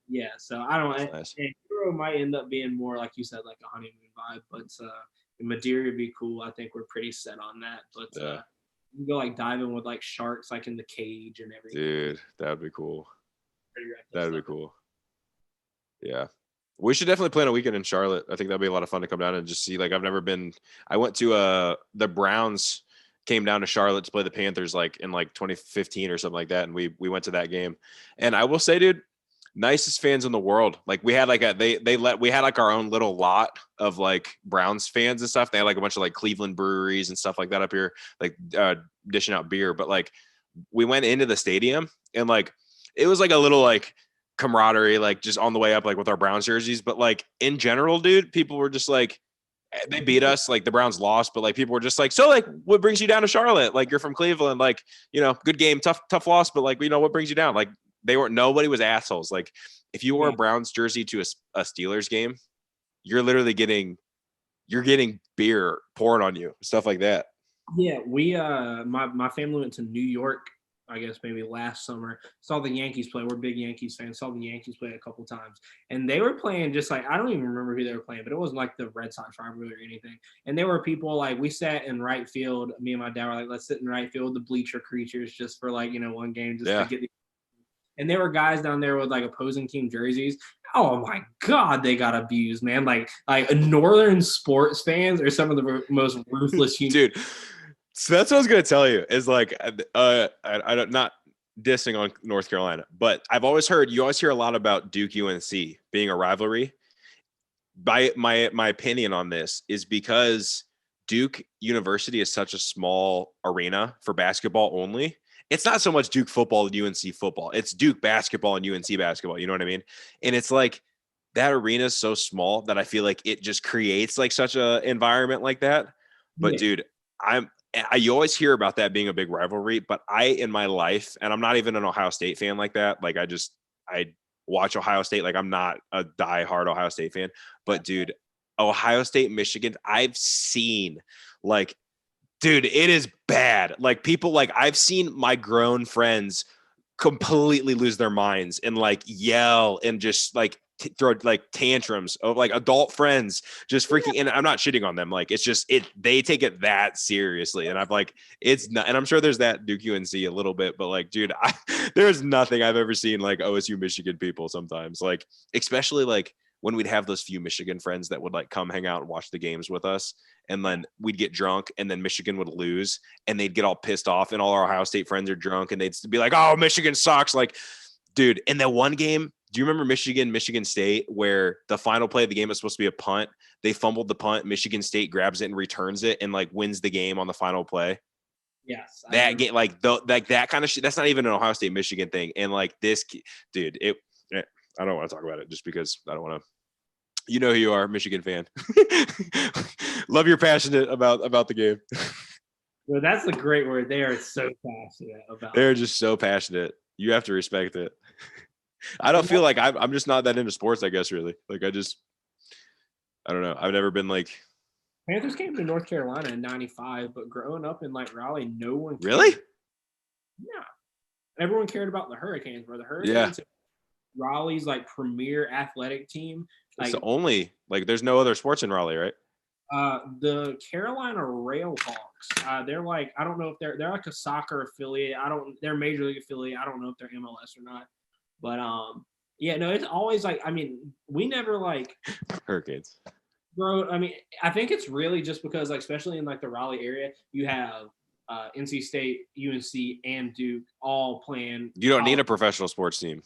yeah. So I don't. nice. Euro might end up being more like you said, like a honeymoon vibe, but Madeira would be cool. I think we're pretty set on that. But Yeah. you go like diving with like sharks, like in the cage and everything. Dude, that would be cool. That would be cool. Yeah. We should definitely plan a weekend in Charlotte. I think that'd be a lot of fun to come down and just see. Like, I've never been. I went to the Browns came down to Charlotte to play the Panthers like in like 2015 or something like that, and we went to that game. And I will say, dude, nicest fans in the world. Like, we had like we had like our own little lot of like Browns fans and stuff. They had like a bunch of like Cleveland breweries and stuff like that up here, like dishing out beer. But like, we went into the stadium and like it was like a little like camaraderie, like just on the way up, like with our Browns jerseys. But like in general, dude, people were just like, they beat us, like the Browns lost, but like people were just like, so like, what brings you down to Charlotte? Like, you're from Cleveland, like, good game, tough loss, but like, what brings you down? Like, nobody was assholes. Like, if you wore a Browns jersey to a Steelers game, you're literally getting beer poured on you, stuff like that. Yeah, we my family went to New York, I guess maybe last summer. Saw the Yankees play. We're big Yankees fans. Saw the Yankees play a couple times, and they were playing just like, I don't even remember who they were playing, but it wasn't like the Red Sox rivalry or anything. And there were people like, we sat in right field. Me and my dad were like, let's sit in right field, the bleacher creatures, just for like one game, just to get the. And there were guys down there with like opposing team jerseys. Oh my God, they got abused, man. Like Northern sports fans are some of the most ruthless humans. Dude. So that's what I was gonna tell you. Is like, I don't, not dissing on North Carolina, but I've always heard, you always hear a lot about Duke UNC being a rivalry. My opinion on this is because Duke University is such a small arena for basketball only. It's not so much Duke football and UNC football. It's Duke basketball and UNC basketball. You know what I mean? And it's like, that arena is so small that I feel like it just creates like such a environment like that. But dude, you always hear about that being a big rivalry, but in my life, and I'm not even an Ohio State fan like that. Like, I watch Ohio State. Like, I'm not a diehard Ohio State fan, but dude, Ohio State, Michigan, I've seen like, dude, it is bad. Like, people, like, I've seen my grown friends completely lose their minds and like yell and just like throw like tantrums of like adult friends just freaking. And I'm not shitting on them. Like, it's just, they take it that seriously. And I'm like, it's not, and I'm sure there's that Duke UNC a little bit, but like, dude, there's nothing I've ever seen like OSU Michigan people sometimes, like, especially like when we'd have those few Michigan friends that would like come hang out and watch the games with us. And then we'd get drunk and then Michigan would lose and they'd get all pissed off and all our Ohio State friends are drunk and they'd be like, oh, Michigan sucks. Like, dude, in that one game, do you remember Michigan State, where the final play of the game was supposed to be a punt? They fumbled the punt. Michigan State grabs it and returns it and like wins the game on the final play. Yes. That game, like that kind of shit. That's not even an Ohio State Michigan thing. And like this, dude, I don't want to talk about it just because I don't want to. You know who you are, Michigan fan. Love you're passionate about the game. Well, that's a great word. They are so passionate about. They're just so passionate. You have to respect it. I don't feel like I'm just not that into sports, I guess, really. Like, I don't know. I've never been like, Panthers came to North Carolina in '95, but growing up in like Raleigh, no one Really? cared. Yeah, everyone cared about the Hurricanes, bro. The Yeah. Hurricanes, Raleigh's like premier athletic team. It's the Like only there's no other sports in Raleigh, right? the Carolina Railhawks. They're like I don't know if they're like a soccer affiliate. They're major league affiliate. I don't know if they're MLS or not. But yeah, no, it's always like I mean, we never like Hurricanes. bro. I mean, I think it's really just because like especially in like the Raleigh area, you have NC State, UNC, and Duke all playing. You don't need a professional sports team.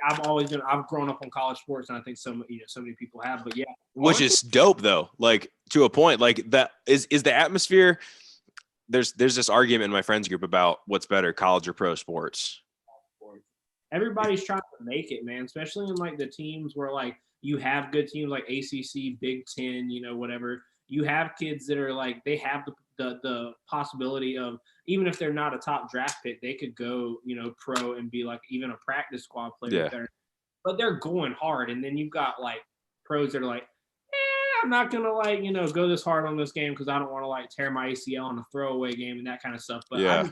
I've grown up on college sports, and I think so many people have. But yeah, which is dope though. Like to a point, like that is the atmosphere. There's this argument in my friends group about what's better, college or pro sports. Everybody's trying to make it, man. Especially in like the teams where like you have good teams like ACC, Big Ten, whatever. You have kids that are like they have the possibility of even if they're not a top draft pick, they could go pro and be like even a practice squad player. Yeah. But they're going hard, and then you've got like pros that are like, I'm not gonna like go this hard on this game because I don't want to like tear my ACL on a throwaway game and that kind of stuff. But yeah,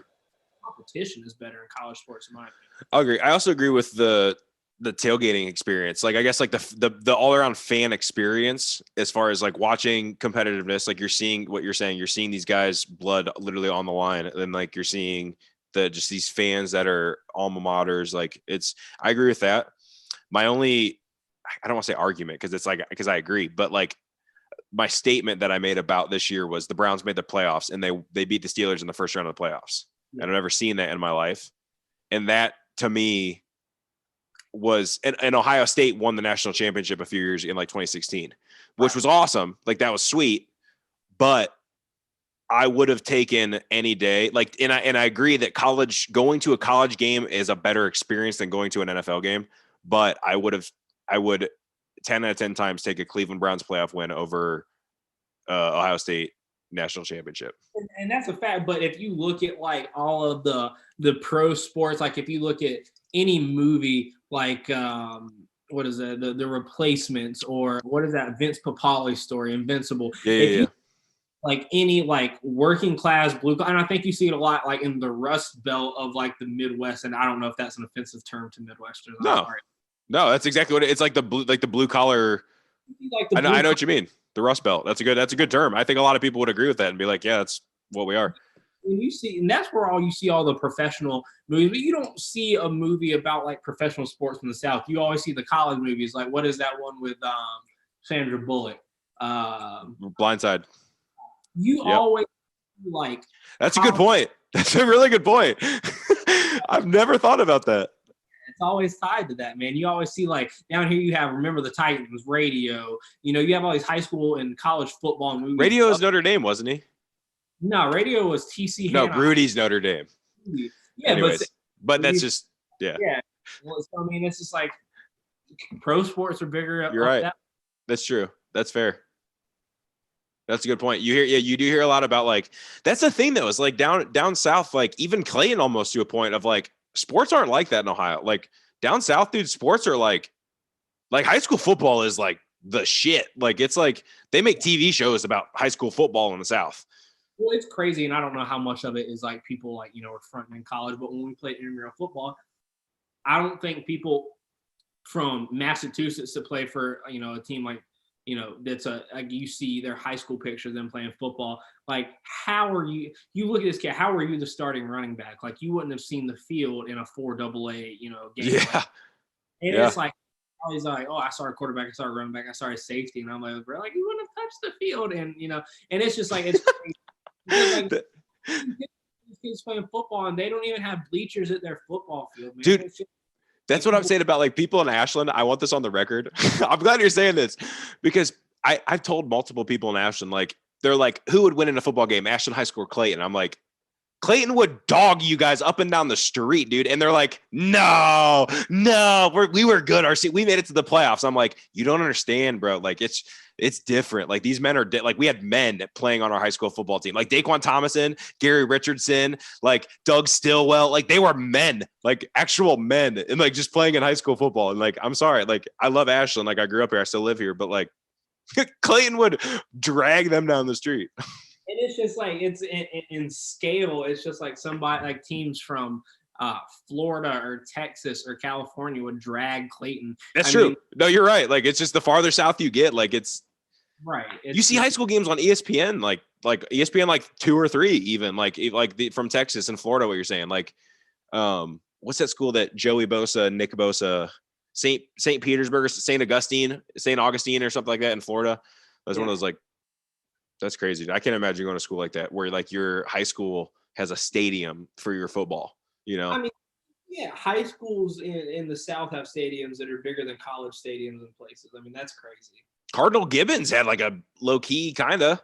competition is better in college sports, in my opinion. I agree. I also agree with the tailgating experience. Like I guess like the all around fan experience as far as like watching competitiveness. Like you're seeing what you're saying. You're seeing these guys' blood literally on the line, and then like you're seeing just these fans that are alma maters. Like I agree with that. My only, I don't want to say argument because I agree, but like my statement that I made about this year was the Browns made the playoffs and they beat the Steelers in the first round of the playoffs. Yeah. And I've never seen that in my life. And that to me was, and Ohio State won the national championship a few years in like 2016, which was awesome. Like that was sweet, but I would have taken any day. Like, and I agree that going to a college game is a better experience than going to an NFL game. But I would 10 out of 10 times take a Cleveland Browns playoff win over Ohio State national championship. And that's a fact. But if you look at like all of the pro sports, like if you look at any movie, like what is that? The Replacements, or what is that? Vince Papale story, Invincible. Yeah. Like any like working class blue, and I think you see it a lot like in the Rust Belt of like the Midwest. And I don't know if that's an offensive term to Midwesterners. No, that's exactly what it's like. The blue collar. I know what you mean. The Rust Belt. That's a good term. I think a lot of people would agree with that and be like, yeah, that's what we are. And that's where you see all the professional movies, but you don't see a movie about like professional sports in the South. You always see the college movies. Like what is that one with Sandra Bullock? Blindside. Always like. That's a good point. That's a really good point. I've never thought about that. It's always tied to that, man. You always see like down here you have Remember the Titans, Radio. You have all these high school and college football movies. Radio is Notre Dame, wasn't he? No, Radio was TC. No, Rudy's Notre Dame. Yeah, anyways, but that's just yeah. Yeah. Well, so, I mean, it's just like pro sports are bigger. You're right. That's true. That's fair. That's a good point. You do hear a lot about like that's the thing though. Is like down south, like even Clayton almost to a point of like. Sports aren't like that in Ohio. Like down south, dude, sports are like high school football is like the shit. Like it's like they make TV shows about high school football in the South. Well, it's crazy, and I don't know how much of it is like people like are fronting in college. But when we played intramural football, I don't think people from Massachusetts to play for a team like that's like you see their high school picture of them playing football. Like, how are you look at this kid, how are you the starting running back? Like you wouldn't have seen the field in a 4AA, game. Yeah. It's like, always like, oh, I saw a quarterback, I saw a running back, I saw a safety. And I'm like, bro, like you wouldn't have touched the field. And, and it's just like, it's crazy. Like, kids playing football and they don't even have bleachers at their football field, man. Dude. That's what I'm saying about like people in Ashland. I want this on the record. I'm glad you're saying this because I've told multiple people in Ashland, like, they're like, who would win in a football game? Ashland High School or Clayton? I'm like, Clayton would dog you guys up and down the street, dude. And they're like, no, we were good. We made it to the playoffs. I'm like, you don't understand, bro. Like it's different. Like these men are like, we had men playing on our high school football team, like Daquan Thomason, Gary Richardson, like Doug Stillwell. Like they were men, like actual men, and like just playing in high school football. And like, I'm sorry, like I love Ashland. Like I grew up here, I still live here, but like Clayton would drag them down the street. And it's just like it's in scale. It's just like somebody like teams from Florida or Texas or California would drag Clayton. That's true. No, you're right. Like it's just the farther south you get, like it's right. You see high school games on ESPN, like ESPN, like 2 or 3, even from Texas and Florida. What you're saying, like, what's that school that Joey Bosa, Nick Bosa, St. Petersburg, St. Augustine, or something like that in Florida? That's one of those, like, that's crazy. I can't imagine going to school like that, where like your high school has a stadium for your football. You know, I mean, yeah, high schools in the South have stadiums that are bigger than college stadiums in places. I mean, that's crazy. Cardinal Gibbons had like a low key kind of.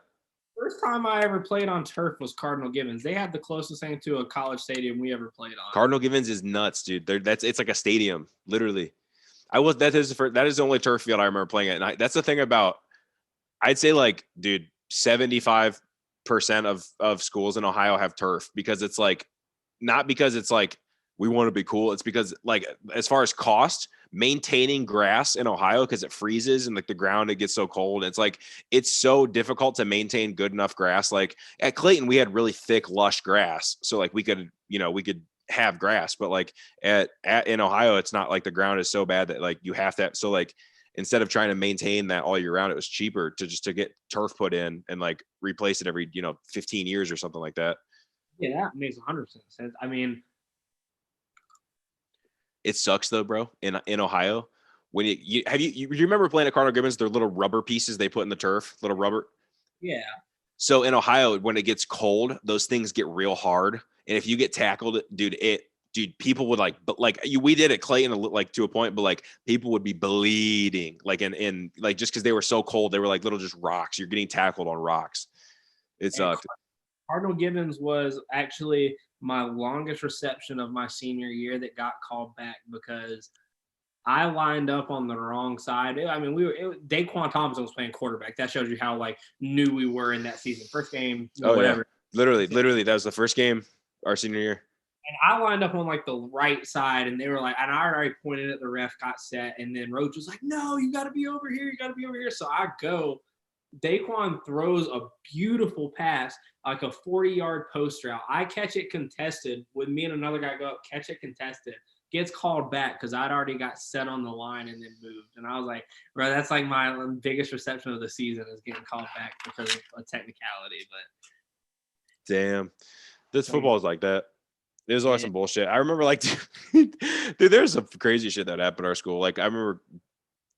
First time I ever played on turf was Cardinal Gibbons. They had the closest thing to a college stadium we ever played on. Cardinal Gibbons is nuts, dude. It's like a stadium, literally. That is the only turf field I remember playing at. And that's the thing about, I'd say, like, dude, 75% of schools in Ohio have turf, because it's like, not because it's like we want to be cool. It's because, like, as far as cost, maintaining grass in Ohio, because it freezes and like the ground, it gets so cold. It's like, it's so difficult to maintain good enough grass. Like at Clayton, we had really thick, lush grass. So like we could have grass, but like in Ohio, it's not like the ground is so bad that like you have to. So like, instead of trying to maintain that all year round, it was cheaper to get turf put in and like replace it every, 15 years or something like that. Yeah, that makes 100% sense. I mean, it sucks though, bro. In Ohio, when you remember playing at Cardinal Gibbons, they're little rubber pieces they put in the turf, little rubber. Yeah. So in Ohio, when it gets cold, those things get real hard, and if you get tackled, dude, people would we did at Clayton, like, to a point, but like people would be bleeding, like in like, just because they were so cold, they were like little just rocks. You're getting tackled on rocks. It sucked. Cardinal Gibbons was actually my longest reception of my senior year that got called back because I lined up on the wrong side. I mean, Daquan Thompson was playing quarterback. That shows you how like new we were in that season. First game, whatever. Yeah. Literally, that was the first game our senior year. And I lined up on like the right side, and they were like, and I already pointed at the ref, got set, and then Roach was like, "No, you got to be over here. You got to be over here." So I go. Daquan throws a beautiful pass, like a 40-yard post route. I catch it contested with me and another guy go up, catch it contested, gets called back because I'd already got set on the line and then moved. And I was like, bro, that's like my biggest reception of the season is getting called back because of a technicality. But damn, this football is like that. There's always some bullshit. I remember, like, dude, there's some crazy shit that happened at our school. Like, I remember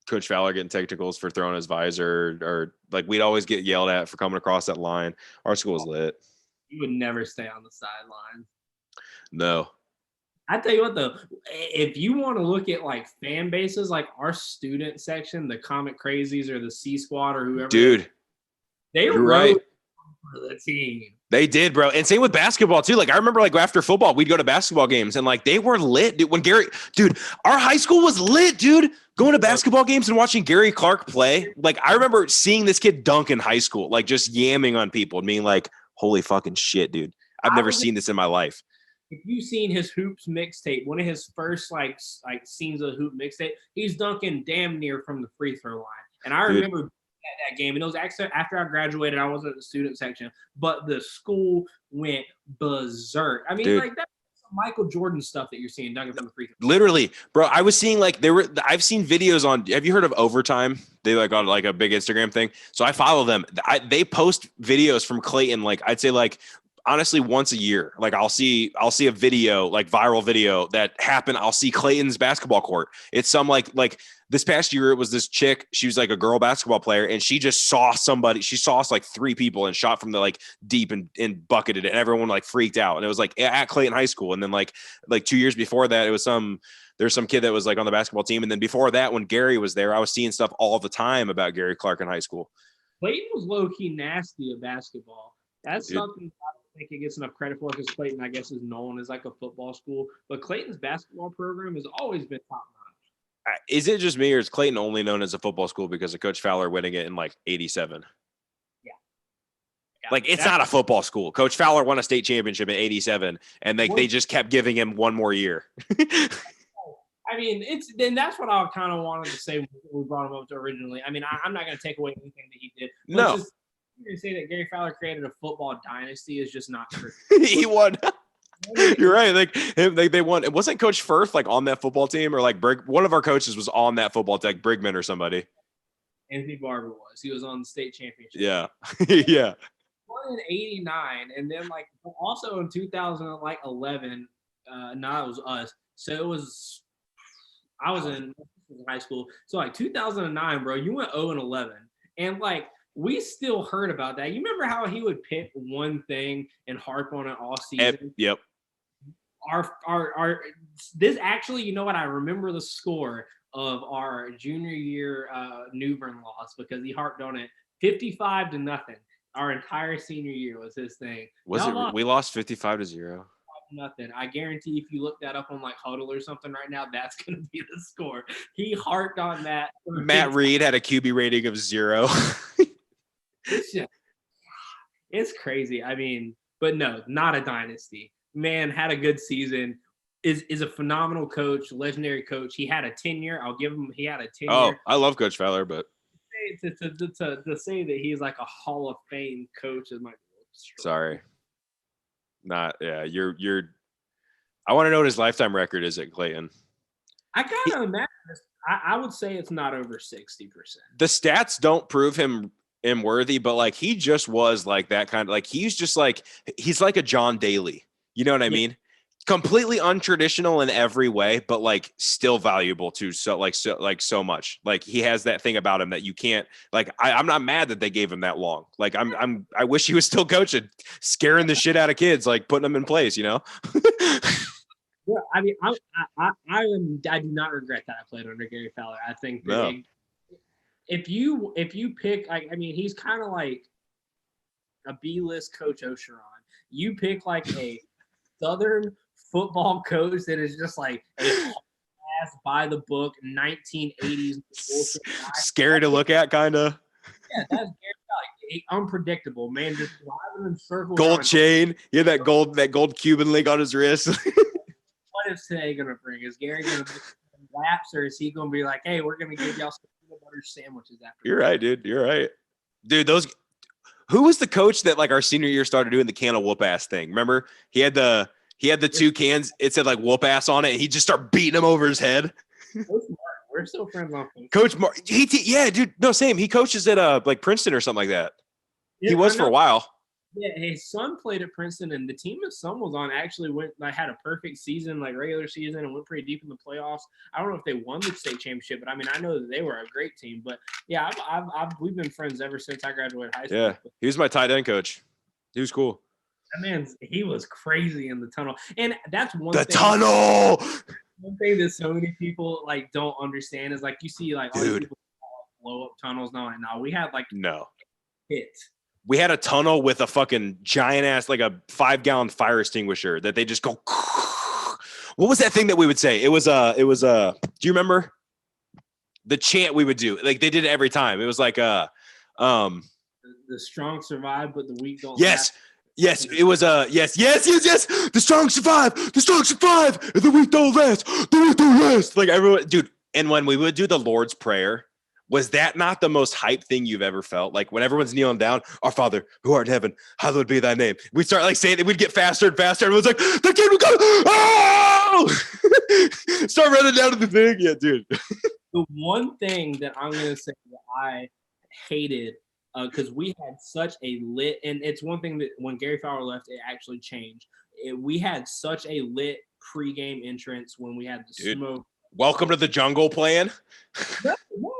Coach Fowler getting technicals for throwing his visor, or like we'd always get yelled at for coming across that line. Our school was lit. You would never stay on the sideline. No. I tell you what, though, if you want to look at like fan bases, like our student section, the Comic Crazies or the C Squad or whoever, dude, they were right for the team. They did, bro. And same with basketball too. Like I remember, like after football, we'd go to basketball games, and like they were lit, dude. Our high school was lit, dude. Going to basketball games and watching Gary Clark play. Like I remember seeing this kid dunk in high school, like just yamming on people and being like, "Holy fucking shit, dude! I've never seen this in my life." If you've seen his Hoops mixtape, one of his first like scenes of the Hoop mixtape, he's dunking damn near from the free throw line. And I remember that game, and it was actually after I graduated. I wasn't in the student section, but the school went berserk. I mean, like that's some Michael Jordan stuff that you're seeing dunking from the free throw. Literally, bro. I was seeing like I've seen videos on. Have you heard of Overtime? They like on like a big Instagram thing. So I follow them. They post videos from Clayton. Like I'd say like, honestly, once a year. Like I'll see a video, like viral video that happened. I'll see Clayton's basketball court. It's some like this past year, it was this chick. She was like a girl basketball player, and she just saw somebody. She saw like 3 people and shot from the like deep and bucketed it, and everyone like freaked out. And it was like at Clayton High School. And then like 2 years before that, it was there's some kid that was like on the basketball team. And then before that, when Gary was there, I was seeing stuff all the time about Gary Clark in high school. Clayton was low key nasty at basketball. That's something I don't think it gets enough credit for, because Clayton, I guess, is known as like a football school. But Clayton's basketball program has always been top notch. Is it just me, or is Clayton only known as a football school because of Coach Fowler winning it in like 87? Yeah. Like it's not a football school. Coach Fowler won a state championship in 87, and they just kept giving him one more year. I mean, that's what I kind of wanted to say when we brought him up to originally. I mean, I'm not going to take away anything that he did. But No. just to say that Gary Fowler created a football dynasty is just not true. He won. You're right. Like they won. It wasn't Coach Firth like on that football team, or like one of our coaches was on that football team, like Brigman or somebody. Anthony Barber was. He was on the state championship. Yeah. Yeah. Won in '89, and then like also in 2011. No, it was us. So it was. I was in high school. So like 2009, bro, you went 0-11, and like we still heard about that. You remember how he would pick one thing and harp on it all season? Yep. Our this actually, you know what? I remember the score of our junior year New Bern loss because he harped on it 55-0. Our entire senior year was his thing. Was it? We lost 55-0. Nothing. I guarantee if you look that up on like Huddle or something right now, that's going to be the score. He harped on that. Matt Reed had a QB rating of 0. It's crazy. I mean, but no, not a dynasty. Man, had a good season. Is a phenomenal coach, legendary coach. He had a tenure. I'll give him. He had a tenure. Oh, I love Coach Fowler, but to say that he's like a Hall of Fame coach is my. Sorry. Not you're I want to know what his lifetime record is at Clayton. I gotta imagine I would say it's not over 60%. The stats don't prove him worthy, but like he just was like that kind of like he's like a John Daly. You know what I mean? Completely untraditional in every way, but like still valuable too. So so much. Like he has that thing about him that you can't like. I'm not mad that they gave him that long. Like I wish he was still coaching, scaring the shit out of kids, like putting them in place. You know. Yeah, I mean, I do not regret that I played under Gary Fowler. I think that if you pick, like, I mean, he's kind of like a B-list Coach Ocheron. You pick like a Southern football coach that is just like a ass by the book 1980s scary to look at, kind of. Yeah, that's like unpredictable, man. Just driving in circles. Gold chain, yeah, that gold Cuban link on his wrist. What is today gonna bring? Is Gary gonna bring laps, or is he gonna be like, hey, we're gonna give y'all some peanut butter sandwiches after? You're right, dude. You're right, dude. Who was the coach that like our senior year started doing the can of whoop ass thing? Remember, he had the 2 cans. It said like whoop ass on it, and he just started beating him over his head. Coach Martin, we're still friends on Facebook. Coach Martin, yeah, dude. No, same. He coaches at like Princeton or something like that. Yeah, he was for a while. Yeah, his son played at Princeton, and the team his son was on actually had a perfect season, like regular season, and went pretty deep in the playoffs. I don't know if they won the state championship, but I mean, I know that they were a great team. But yeah, we've been friends ever since I graduated high school. Yeah, he was my tight end coach. He was cool. That he was crazy in the tunnel, and that's one. The tunnel. One thing that so many people like don't understand is like you see like all these people blow up tunnels now. And now we had like pit. We had a tunnel with a fucking giant ass, like a 5-gallon fire extinguisher that they just go. What was that thing that we would say? It was do you remember the chant we would do? Like they did it every time. It was like the strong survive, but the weak don't. Yes. Yes, it was yes. The strong survive, and the weak don't last. Like everyone, dude. And when we would do the Lord's Prayer, was that not the most hype thing you've ever felt? Like when everyone's kneeling down, our Father who art in heaven, hallowed be thy name. We start like saying it, we'd get faster and faster. Everyone's like, the kid would go, oh! Start running down to the thing. Yeah, dude. The one thing that I'm going to say that I hated, because we had such a lit, and it's one thing that when Gary Fowler left, it actually changed. We had such a lit pregame entrance when we had the smoke. Welcome to the jungle playing. No,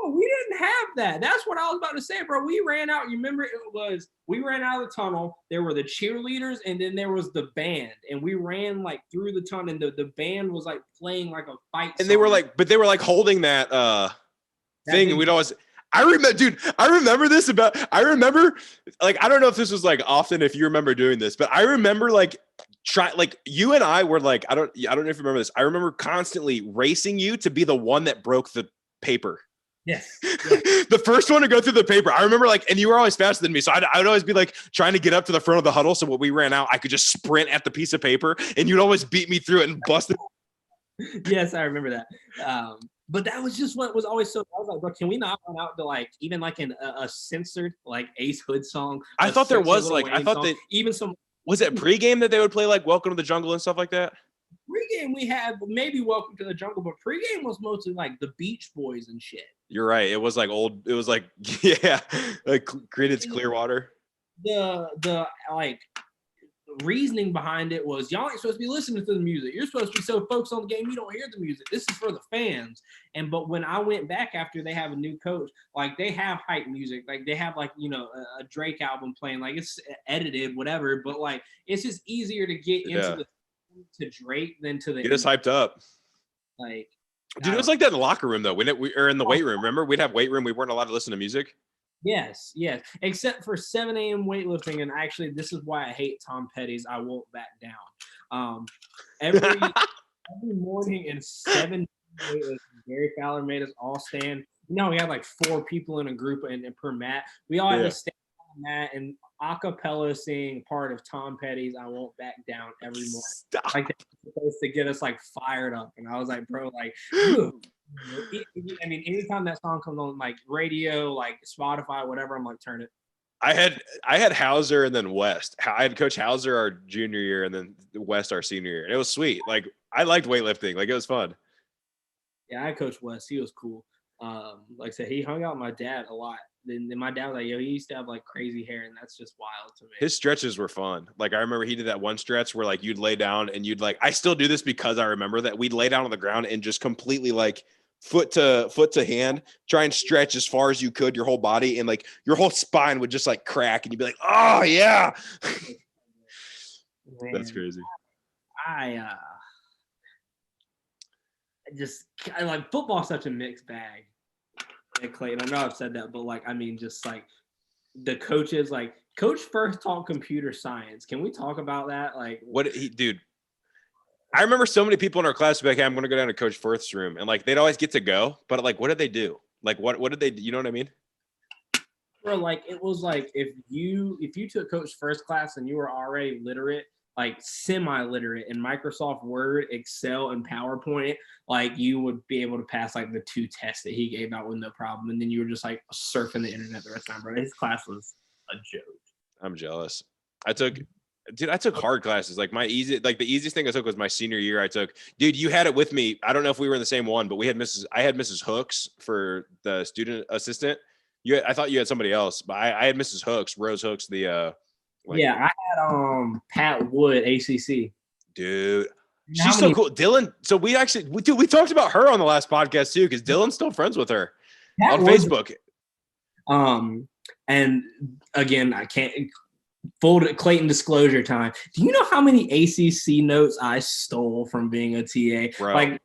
we didn't have that. That's what I was about to say, bro. We ran out. You remember we ran out of the tunnel. There were the cheerleaders, and then there was the band. And we ran like through the tunnel, and the band was like playing like a fight and song. they were like holding that thing. And we'd always I remember this I remember like I don't know if this was like often if you remember doing this, but I remember like you and I were like I don't know if you remember this. I remember constantly racing you to be the one that broke the paper. Yes. The first one to go through the paper. I remember and you were always faster than me. So I'd always be like trying to get up to the front of the huddle. So when we ran out, I could just sprint at the piece of paper and you'd always beat me through it and bust it. Yes, I remember that. But that was just what was always so. I was like, bro, can we not run out to like even like a censored like Ace Hood song? I A thought there censored was Lil like, I Wayne thought song, that, even some was it pregame that they would play like Welcome to the Jungle and stuff like that? pregame we had maybe Welcome to the Jungle, but pregame was mostly like the Beach Boys and shit. You're right. It was like old, it was like, yeah, like Creedence Clearwater. The like reasoning behind it was y'all ain't supposed to be listening to the music. You're supposed to be so focused on the game you don't hear the music. This is for the fans. But when I went back after they have a new coach, like they have hype music, like they have like a Drake album playing, like it's edited, whatever. But like it's just easier to get into the to Drake than to the get us hyped up. Like, dude, it was like that in the locker room though. We or in the weight room. Remember, we'd have weight room. We weren't allowed to listen to music. Yes, except for 7 a.m. weightlifting, and actually, this is why I hate Tom Petty's "I Won't Back Down." Every morning in 7 weightlifting, Gary Fowler made us all stand. We had like 4 people in a group and per mat. We all had to stand on the mat and a cappella sing part of Tom Petty's "I Won't Back Down" every morning. Stop. Like that's supposed to get us like fired up, and I was like, bro, like. I mean, anytime that song comes on like radio, like Spotify, whatever, I'm like, turn it. I had Hauser and then West. I had Coach Hauser our junior year and then West our senior year. And it was sweet. Like I liked weightlifting. Like it was fun. Yeah, I had Coach West. He was cool. Like I said, he hung out with my dad a lot. Then my dad was like, yo, he used to have like crazy hair, and that's just wild to me. His stretches were fun. Like I remember he did that one stretch where like you'd lay down and you'd like, I still do this because I remember that we'd lay down on the ground and just completely like foot to hand, try and stretch as far as you could your whole body, and like your whole spine would just like crack and you'd be like, oh yeah. Man, that's crazy. I like football such a mixed bag. Clayton, I know I've said that, but like I mean just like the coaches, like Coach first taught computer science. Can we talk about that? Like what he dude. I remember so many people in our class be like, hey, I'm going to go down to Coach Firth's room. And like, they'd always get to go, but like, what did they do? Like, what did they do? You know what I mean? Bro, like, it was like, if you took Coach Firth's class and you were already literate, like semi-literate in Microsoft Word, Excel, and PowerPoint, like you would be able to pass like the 2 tests that he gave out with no problem. And then you were just like surfing the internet the rest of the time, bro. His class was a joke. I'm jealous. I took hard classes. Like the easiest thing I took was my senior year. Dude, you had it with me. I don't know if we were in the same one, but I had Mrs. Hooks for the student assistant. I thought you had somebody else, but I had Mrs. Hooks, Rose Hooks, I had Pat Wood, ACC. Dude, she's so cool. Dylan. So we talked about her on the last podcast too, because Dylan's still friends with her on Facebook. And again, I can't. Full Clayton disclosure time. Do you know how many ACC notes I stole from being a TA? Bro. Like,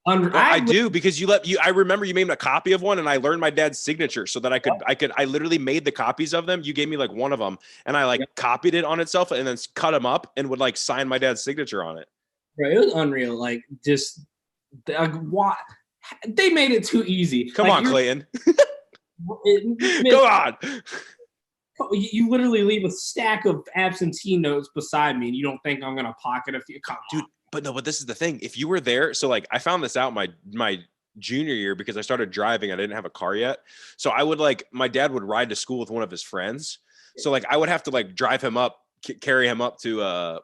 I do, because I remember you made a copy of one, and I learned my dad's signature so that I literally made the copies of them. You gave me like one of them, and I copied it on itself and then cut them up and would like sign my dad's signature on it. Bro, it was unreal. Like, just why they made it too easy. Come on, Clayton. Go on. You literally leave a stack of absentee notes beside me, and you don't think I'm gonna pocket a few? Come on, dude. But this is the thing. If you were there, so like I found this out my junior year because I started driving. I didn't have a car yet, so I would my dad would ride to school with one of his friends. So like I would have to like drive him up, carry him up to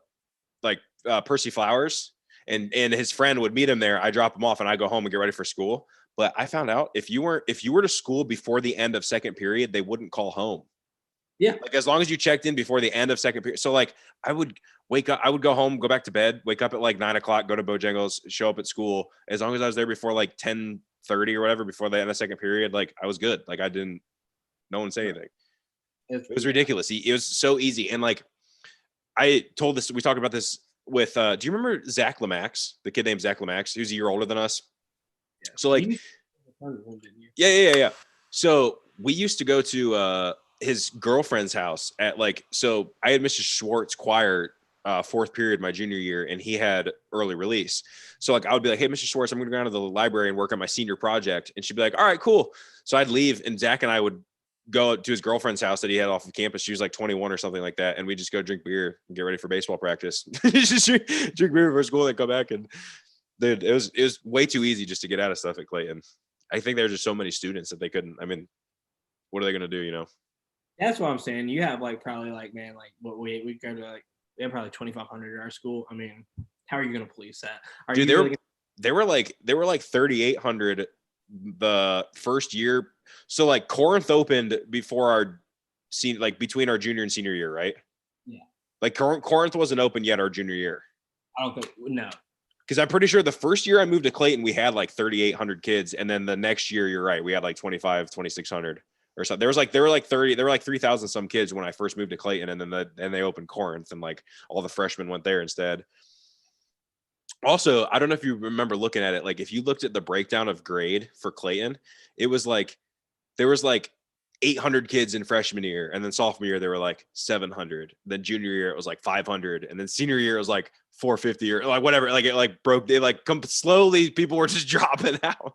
Percy Flowers, and his friend would meet him there. I drop him off, and I go home and get ready for school. But I found out if you were to school before the end of second period, they wouldn't call home. Yeah. Like as long as you checked in before the end of second period. So like I would wake up, I would go home, go back to bed, wake up at like 9 o'clock, go to Bojangles, show up at school. As long as I was there before like 10:30 or whatever, before the end of second period, like I was good. Like no one said anything. It was ridiculous. It was so easy. And like we talked about this with, do you remember Zach Lamax, the kid named Zach Lamax? He was a year older than us. Yeah. So like, yeah. So we used to go to, his girlfriend's house at so I had Mr. Schwartz choir 4th period my junior year, and he had early release. So like I would be like, hey, Mr. Schwartz, I'm going to go down to the library and work on my senior project. And she'd be like, all right, cool. So I'd leave, and Zach and I would go to his girlfriend's house that he had off of campus. She was like 21 or something like that. And we just go drink beer and get ready for baseball practice. Just drink beer before school and come back. And Dude, it was way too easy just to get out of stuff at Clayton. I think there's just so many students that they couldn't. I mean, what are they gonna do? You know? That's what I'm saying. You have like probably like man like what we go to like they have probably 2,500 at our school. I mean, how are you gonna police that? Are Dude, you really they were like 3,800 the first year. So like Corinth opened before our between our junior and senior year, right? Yeah. Like Corinth wasn't open yet our junior year. I don't think no. Because I'm pretty sure the first year I moved to Clayton, we had like 3,800 kids. And then the next year, you're right, we had like 2,600 or something. There were like 3,000 some kids when I first moved to Clayton. And then they opened Corinth and like all the freshmen went there instead. Also, I don't know if you remember looking at it. Like if you looked at the breakdown of grade for Clayton, it was like, there was like 800 kids in freshman year. And then sophomore year, there were like 700. Then junior year, it was like 500. And then senior year, it was like 450 or like whatever. Like it like broke. They like come slowly. People were just dropping out.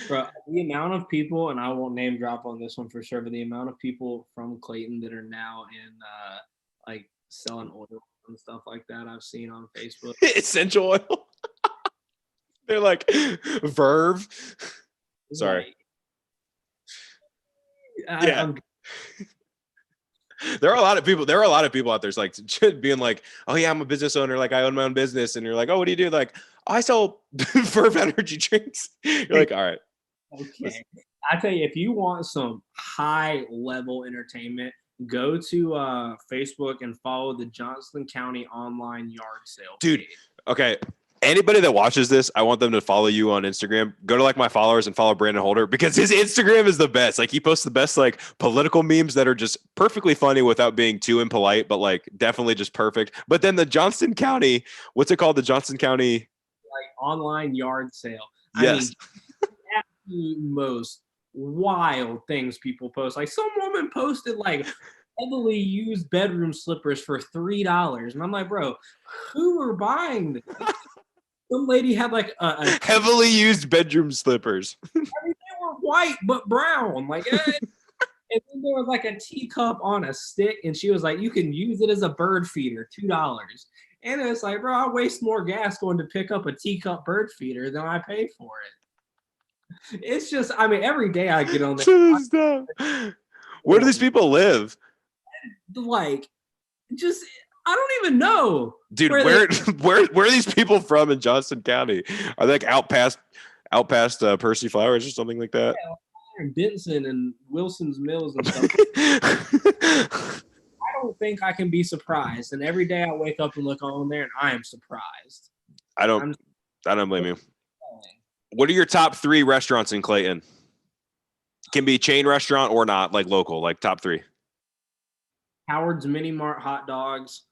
Bro, the amount of people, and I won't name drop on this one for sure, but the amount of people from Clayton that are now in like selling oil and stuff like that I've seen on Facebook. Essential oil. They're like Verve. Sorry. Yeah. There are a lot of people. There are a lot of people out there like being like, "Oh yeah, I'm a business owner. Like I own my own business." And you're like, "Oh, what do you do?" Like, oh, "I sell Verve energy drinks." You're like, "All right." Okay. I tell you, if you want some high level entertainment, go to Facebook and follow the Johnston County online yard sale. Dude, okay. Anybody that watches this, I want them to follow you on Instagram. Go to like my followers and follow Brandon Holder because his Instagram is the best. Like he posts the best like political memes that are just perfectly funny without being too impolite, but like definitely just perfect. But then the Johnston County, what's it called? The Johnston County like online yard sale. Yes. I mean, the most wild things people post. Like some woman posted like heavily used bedroom slippers for $3. And I'm like, bro, who are buying this? Some lady had like a heavily used bedroom slippers. I mean, they were white but brown. Like, and then there was like a teacup on a stick, and she was like, "You can use it as a bird feeder, $2." And it's like, bro, I waste more gas going to pick up a teacup bird feeder than I pay for it. It's just, I mean, every day I get on there. Where do these people live? Like, just I don't even know, dude. Where are these people from in Johnston County? Are they like out past Percy Flowers or something like that? Yeah, Benson and Wilson's Mills and stuff. I don't think I can be surprised. And every day I wake up and look on there, and I am surprised. I don't blame you. What are your top 3 restaurants in Clayton? Can be chain restaurant or not, like local, like top 3. Howard's Mini Mart hot dogs.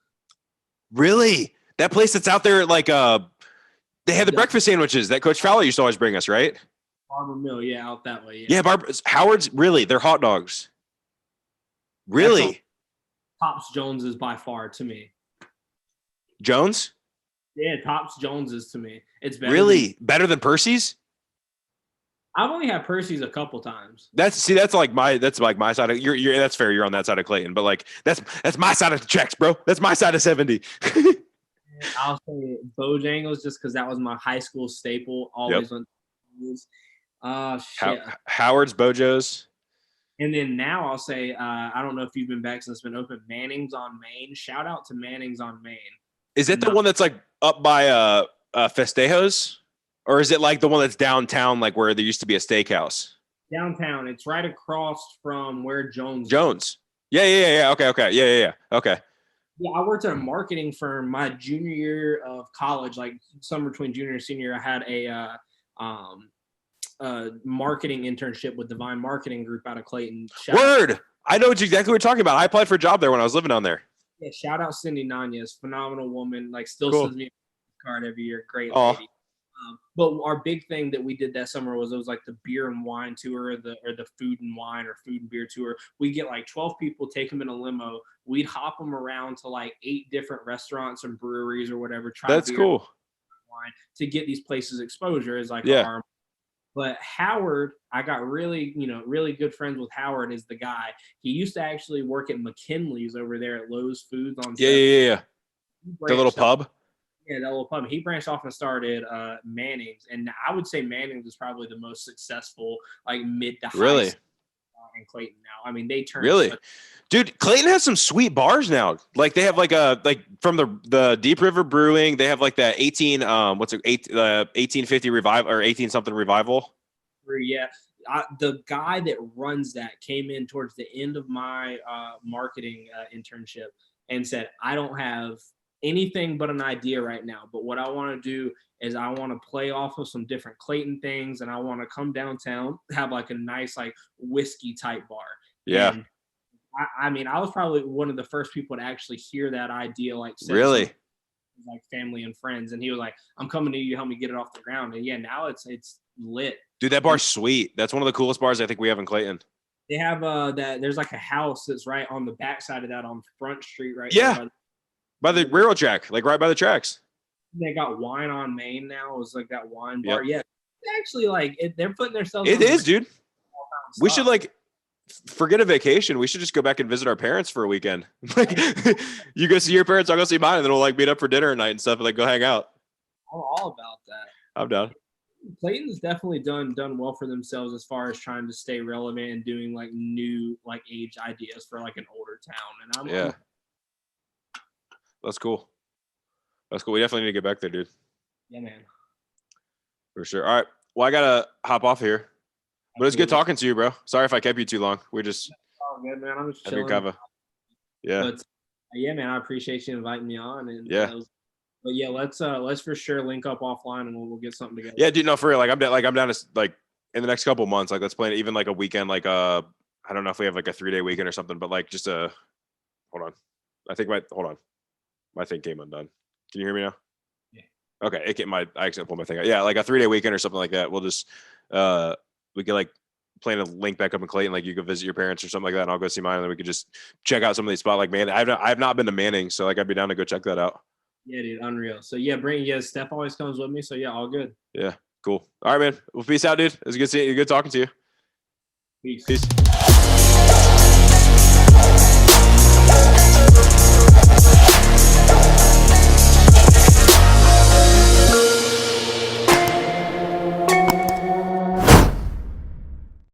Really? That place that's out there, like they had the breakfast sandwiches that Coach Fowler used to always bring us, right? Barber Mill, yeah, out that way. Yeah, Howard's, really, they're hot dogs. Really? Tops Jones is by far to me. Jones? Yeah, Tops Jones is to me. It's better. Really? Better than Percy's? I've only had Percy's a couple times. That's like my side of you're that's fair. You're on that side of Clayton, but like that's my side of the checks, bro. That's my side of 70. I'll say Bojangles just because that was my high school staple. Always on. Shit. Howard's, Bojo's. And then now I'll say I don't know if you've been back since it's been open. Manning's on Main. Shout out to Manning's on Main. Is it the one that's like up by Festejos? Or is it like the one that's downtown, like where there used to be a steakhouse? Downtown. It's right across from where Jones. Yeah. Okay. Yeah. Okay. Yeah, I worked at a marketing firm my junior year of college, like somewhere between junior and senior. I had a marketing internship with Divine Marketing Group out of Clayton. Word! I know exactly what you're talking about. I applied for a job there when I was living down there. Yeah, shout out Cindy Nanez, phenomenal woman. Like still sends me a card every year. Great lady. But our big thing that we did that summer was it was like the beer and wine tour, or the food and wine or food and beer tour. We get like 12 people, take them in a limo. We'd hop them around to like 8 different restaurants and breweries or whatever. That's cool. Wine to get these places exposure is like yeah. But Howard, I got really good friends with Howard is the guy. He used to actually work at McKinley's over there at Lowe's Foods on. Yeah. The little pub. Yeah, that little pub. He branched off and started Manning's, and I would say Manning's is probably the most successful, like mid to high Really? in Clayton now. I mean, they turned Really? Dude, Clayton has some sweet bars now. Like they have like from the Deep River Brewing, they have like that 1850 revival or 18 something revival. Yeah. The guy that runs that came in towards the end of my marketing internship and said, I don't have anything but an idea right now. But what I want to do is I want to play off of some different Clayton things, and I want to come downtown, have like a nice like whiskey type bar. Yeah. And I mean, I was probably one of the first people to actually hear that idea, like really, like family and friends. And he was like, I'm coming to you, help me get it off the ground. And yeah, now it's lit. Dude, that bar's sweet. That's one of the coolest bars I think we have in Clayton. They have that there's like a house that's right on the backside of that on Front Street, right? Yeah. By the railroad track, like right by the tracks. They got Wine on Main now. It was like that wine bar. Yep. Yeah. Actually, like they're putting themselves. It is, dude. We should like forget a vacation. We should just go back and visit our parents for a weekend. Like you go see your parents, I'll go see mine, and then we'll like meet up for dinner at night and stuff and like go hang out. I'm all about that. I'm down. Clayton's definitely done well for themselves as far as trying to stay relevant and doing like new like age ideas for like an older town. And that's cool. That's cool. We definitely need to get back there, dude. Yeah, man. For sure. All right. Well, I gotta hop off here. But it's good talking to you, bro. Sorry if I kept you too long. We just oh good, man. I'm just chilling. Yeah. But yeah, man, I appreciate you inviting me on. And yeah. But yeah, let's for sure link up offline and we'll get something together. Yeah, dude. No, for real. Like I'm down to like in the next couple months. Like let's plan even like a weekend. Like I don't know if we have like a 3-day weekend or something. But like just hold on. Hold on. My thing came undone. Can you hear me now? Yeah. Okay. I accidentally pulled my thing out. Yeah, like a 3-day weekend or something like that. We'll just we could like plan to link back up in Clayton. Like you could visit your parents or something like that, and I'll go see mine, and then we could just check out some of these spots. Like man, I've not been to Manning, so like I'd be down to go check that out. Yeah, dude, unreal. So yeah, Steph always comes with me. So yeah, all good. Yeah, cool. All right, man. Well, peace out, dude. It was good seeing you. Good talking to you. Peace. Peace.